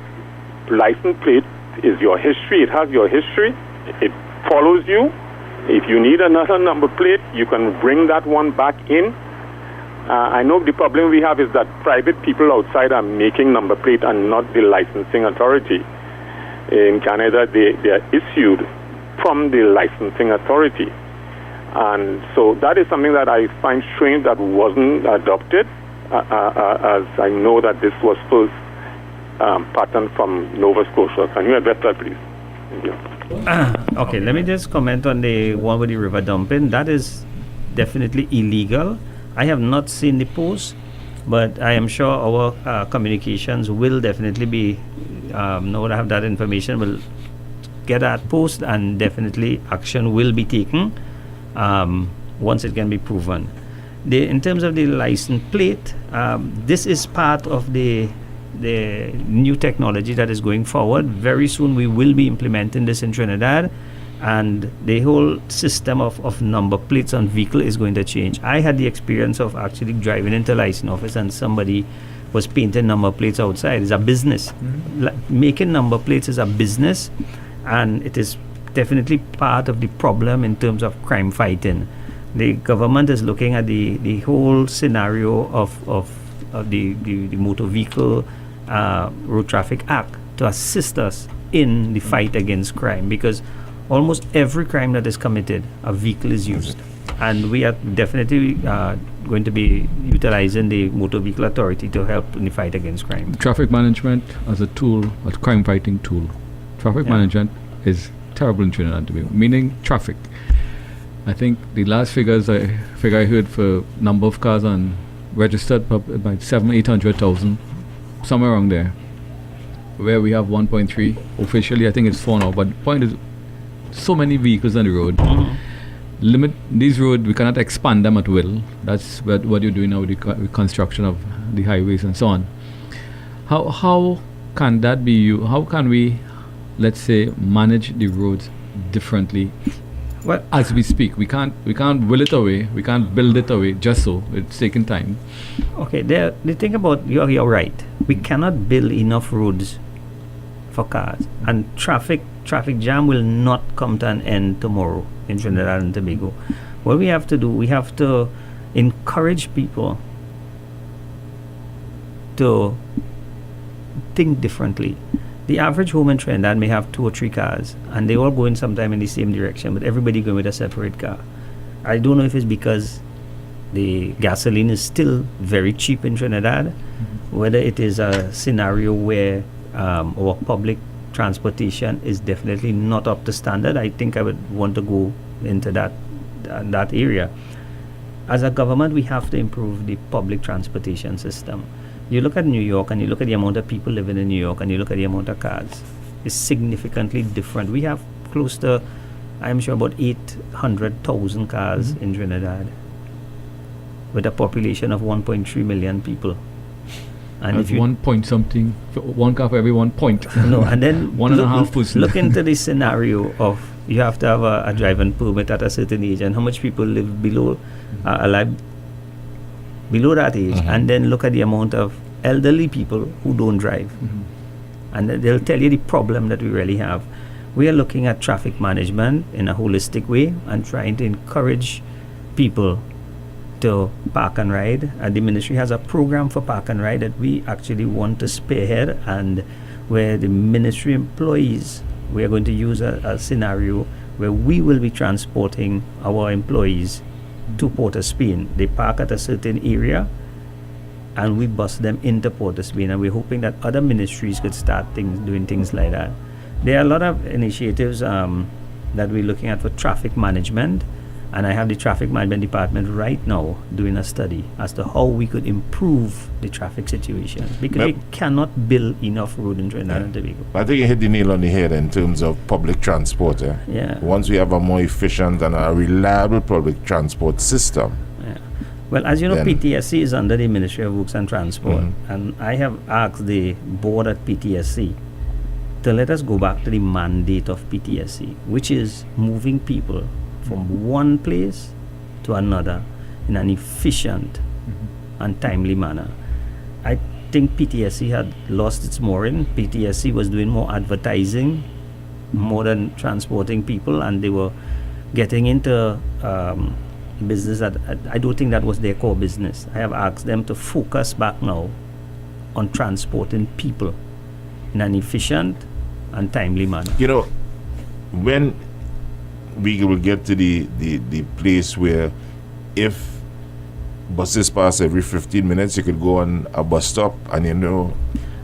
license plate is your history? It has your history. It follows you. If you need another number plate, you can bring that one back in. I know the problem we have is that private people outside are making number plate and not the licensing authority. In Canada, they are issued from the licensing authority. And so that is something that I find strange that wasn't adopted, as I know that this was first pattern from Nova Scotia. Can you address that, please? Thank you. Okay, let me just comment on the one with the river dumping. That is definitely illegal. I have not seen the post, but I am sure our communications will definitely be, now that I have that information, will get that post, and definitely action will be taken once it can be proven. In terms of the license plate, this is part of the new technology that is going forward. Very soon we will be implementing this in Trinidad, and the whole system of number plates on vehicle is going to change. I had the experience of actually driving into license office and somebody was painting number plates outside. It's a business. Making number plates is a business, and it is definitely part of the problem in terms of crime fighting. The government is looking at the whole scenario of the Motor Vehicle Road Traffic Act to assist us in the fight against crime, because almost every crime that is committed, a vehicle is used. And we are definitely going to be utilizing the Motor Vehicle Authority to help in the fight against crime. Traffic management as a tool, a crime fighting tool. Traffic management is terrible in Trinidad and Tobago, meaning traffic. I think the last figure I heard for number of cars on registered about 700,000-800,000, somewhere around there. Where we have 1.3 officially, I think it's 4 now. But the point is, so many vehicles on the road. Limit these roads. We cannot expand them at will. That's what you're doing now with the construction of the highways and so on. How can that be? How can we, let's say, manage the roads differently? Well, as we speak, we can't will it away. We can't build it away just so. It's taking time. Okay, the thing about you're right. We cannot build enough roads for cars, and traffic jam will not come to an end tomorrow in Trinidad and Tobago. What we have to do, we have to encourage people to think differently. The average home in Trinidad may have 2 or 3 cars, and they all going sometime in the same direction, but everybody going with a separate car. I don't know if it's because the gasoline is still very cheap in Trinidad, whether it is a scenario where our public transportation is definitely not up to standard. I think I would want to go into that area. As a government, we have to improve the public transportation system. You look at New York and you look at the amount of people living in New York and you look at the amount of cars, it's significantly different. We have close to, I'm sure, about 800,000 cars in Trinidad with a population of 1.3 million people. And if 1 point something, 1 car for every 1 point. No, and then 1.5 person. Look into the scenario of you have to have a driving permit at a certain age, and how much people live below below that age, and then look at the amount of elderly people who don't drive, and they'll tell you the problem that we really have. We are looking at traffic management in a holistic way and trying to encourage people to park and ride. The ministry has a program for park and ride that we actually want to spearhead, and where the ministry employees, we are going to use a scenario where we will be transporting our employees to Port of Spain. They park at a certain area and we bus them into Port of Spain, and we're hoping that other ministries could start doing things like that. There are a lot of initiatives that we're looking at for traffic management, and I have the traffic management department right now doing a study as to how we could improve the traffic situation, because we cannot build enough road in Trinidad and Tobago. I think you hit the nail on the head in terms of public transport. Once we have a more efficient and a reliable public transport system. Well, as you know, PTSC is under the Ministry of Works and Transport, and I have asked the board at PTSC to let us go back to the mandate of PTSC, which is moving people from one place to another in an efficient and timely manner. I think PTSC had lost its mooring. PTSC was doing more advertising more than transporting people, and they were getting into business that I don't think that was their core business. I have asked them to focus back now on transporting people in an efficient and timely manner. You know, when we will get to the place where if buses pass every 15 minutes, you could go on a bus stop and in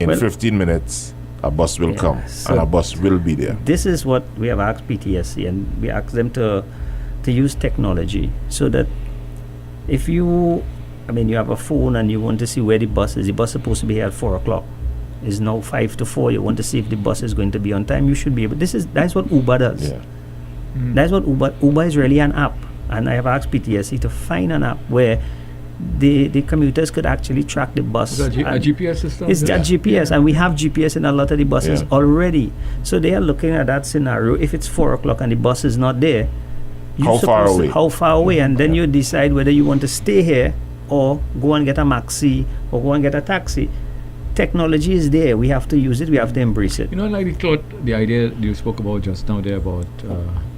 15 minutes a bus will come and a bus will be there. This is what we have asked PTSC, and we asked them to use technology so that if you have a phone and you want to see where the bus is supposed to be here at 4 o'clock. It's now 5 to 4. You want to see if the bus is going to be on time. You should be able. That's what Uber does. That's what Uber is really an app, and I have asked PTSC to find an app where the commuters could actually track the bus. Is that a GPS system? It's that GPS, and we have GPS in a lot of the buses already. So they are looking at that scenario. If it's 4 o'clock and the bus is not there, how far away? And then you decide whether you want to stay here or go and get a maxi or go and get a taxi. Technology is there. We have to use it. We have to embrace it. Like the idea you spoke about just now there about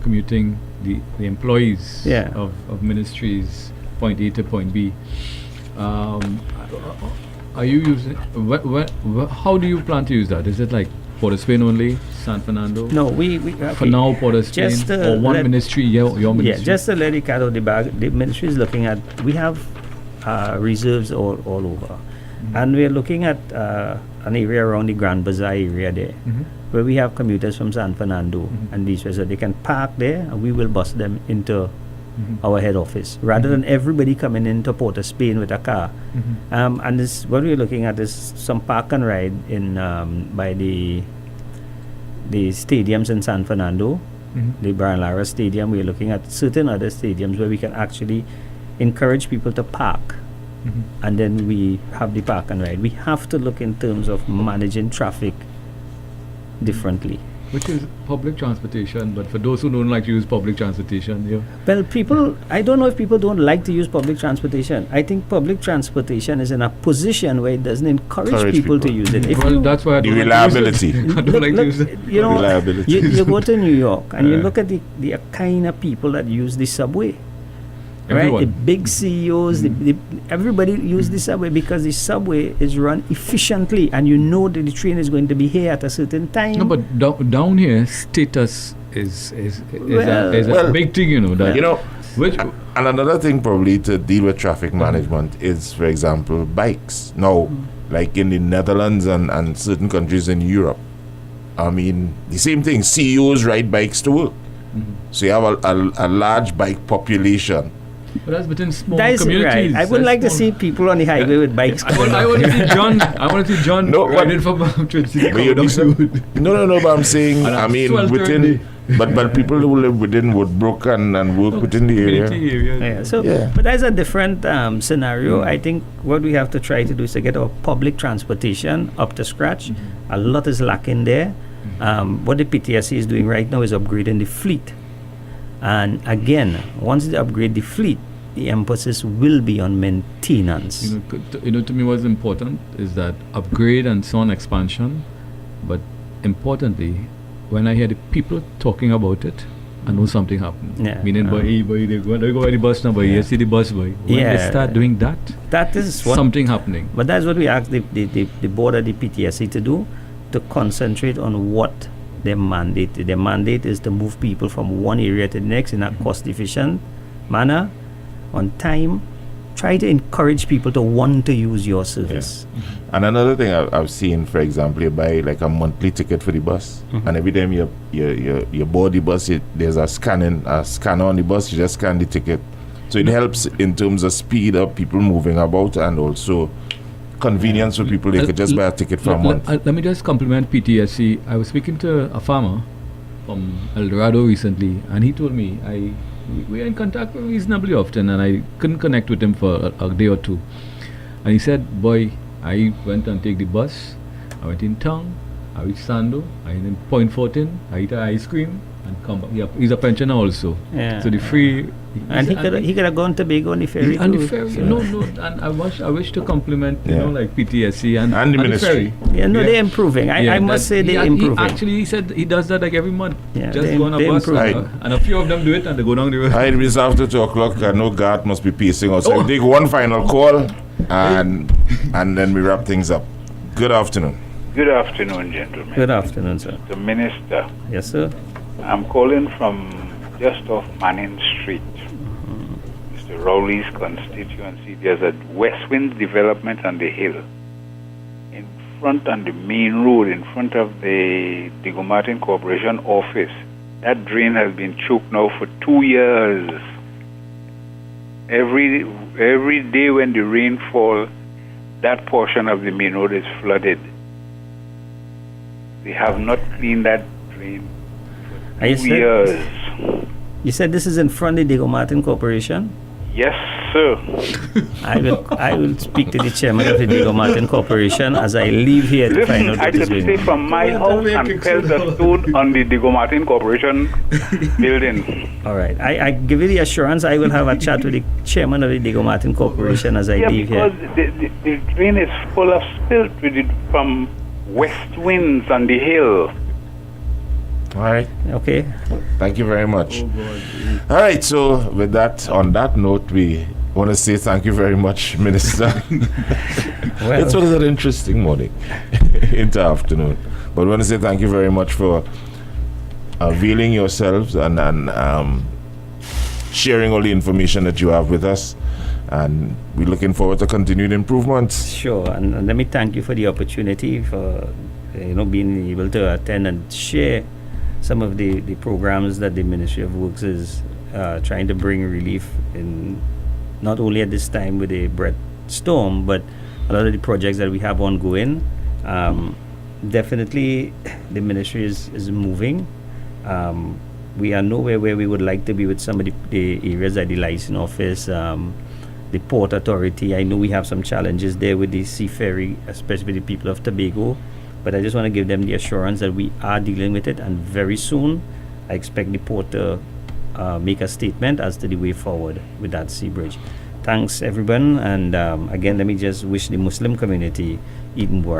commuting the employees Yeah. of ministries, point A to point B. Are you using? How do you plan to use that? Is it like Port of Spain only, San Fernando? No, we For okay. now, Port of Spain, Just, or one let- ministry, your ministry. Yeah, just to let the cat out of the bag, the ministry is looking at, we have reserves all over. And we're looking at an area around the Grand Bazaar area there, where we have commuters from San Fernando and these way, so they can park there and we will bus them into our head office, rather than everybody coming into Port of Spain with a car. And this, what we're looking at is some park and ride in by the stadiums in San Fernando, the Brian Lara Stadium. We're looking at certain other stadiums where we can actually encourage people to park, and then we have the park and ride. We have to look in terms of managing traffic differently. Which is public transportation, but for those who don't like to use public transportation, yeah. Well, people, I don't know if people don't like to use public transportation. I think public transportation is in a position where it doesn't encourage people to use it. If Well, you- that's why I The don't reliability. Like to use it. I don't Look- like to look, use it. you know, Reliability. you go to New York and you look at the kind of people that use the subway. Right, Everyone. the big CEOs, everybody use the subway because the subway is run efficiently, and you know that the train is going to be here at a certain time. No, but down here, status is Well- a Well, big thing, you know. That You know, which and another thing probably to deal with traffic management is, for example, bikes. Now, like in the Netherlands and certain countries in Europe, I mean, the same thing. CEOs ride bikes to work. So you have a large bike population. but that's within small That is communities. right. I would That's like to small- see people on the highway with bikes. I want to see John. I want to see John No, but- riding from Trinity. But you down the road. No, but I'm saying, And I I'm mean, sweltering within, but people who live within Woodbrook and work within the area. Community area. Yeah, so, Yeah. but that's a different scenario. I think what we have to try to do is to get our public transportation up to scratch. A lot is lacking there. What the PTSC is doing right now is upgrading the fleet. And again, once they upgrade the fleet, the emphasis will be on maintenance. To me, what's important is that upgrade and so on expansion, but importantly, when I hear the people talking about it, I know something happened. Yeah. Meaning, boy, they go by the bus now, boy. You see the bus, boy. When they start doing that, That is what something happening. But that's what we asked the board of the PTSC to do, to concentrate on what their mandate is. Their mandate is to move people from one area to the next in a cost-efficient manner, on time. Try to encourage people to want to use your service. And another thing I've seen, for example, you buy like a monthly ticket for the bus, and every time you board the bus, there's a scanner on the bus. You just scan the ticket, so it helps in terms of speed up people moving about, and also convenience for people. They could just buy a ticket for a month. Let me just compliment PTSC. I was speaking to a farmer from El Dorado recently, and he told me we are in contact reasonably often, and I couldn't connect with him for a day or two. And he said, boy, I went and take the bus, I went in town, I reached Sando, I in Point 14, I eat ice cream, and come back. Yeah, he's a pensioner also. Yeah. So the free... And he could have gone to Big on the ferry on too. the ferry, So- no, and I wish to compliment, Yeah. like PTSC and And the ferry. ministry. Yeah, no, they're improving. I must say they're improving. He said he does that like every month. Yeah, Just they- go on a they bus, improve. and a few of them do it, and they go down the road. It is after 2 o'clock. I know God must be pacing us. I'll take one final call, and then we wrap things up. Good afternoon. Good afternoon, gentlemen. Good afternoon, sir. The Minister. Yes, sir. I'm calling from just off Manning Street. Mr. Rowley's constituency. There's a West Wind development on the hill. In front on the main road, in front of the Diego Martin Corporation office. That drain has been choked now for 2 years. Every day when the rain falls, that portion of the main road is flooded. They have not cleaned that drain for 2 years. You said this is in front of the Diego Martin Corporation? Yes, sir. I will speak to the chairman of the Diego Martin Corporation as I leave here to find out I what is could going stay on. from my house and pelt the stone on the Diego Martin Corporation building. All right. I give you the assurance I will have a chat with the chairman of the Diego Martin Corporation as I leave here. Because the drain is full of silt from west winds on the hill. All right. Okay. Thank you very much. All right. So with that, on that note, we want to say thank you very much, Minister. Well, it was an interesting morning into afternoon, but we want to say thank you very much for availing yourselves and sharing all the information that you have with us. And we're looking forward to continued improvements. Sure, and let me thank you for the opportunity for being able to attend and share some of the programs that the Ministry of Works is trying to bring relief in, not only at this time with the Brett storm, but a lot of the projects that we have ongoing. Definitely, the ministry is moving. We are nowhere where we would like to be with some of the areas like the license office, the Port Authority. I know we have some challenges there with the sea ferry, especially the people of Tobago, but I just want to give them the assurance that we are dealing with it, and very soon I expect the port to make a statement as to the way forward with that sea bridge. Thanks everyone, and again let me just wish the Muslim community Eid Mubarak.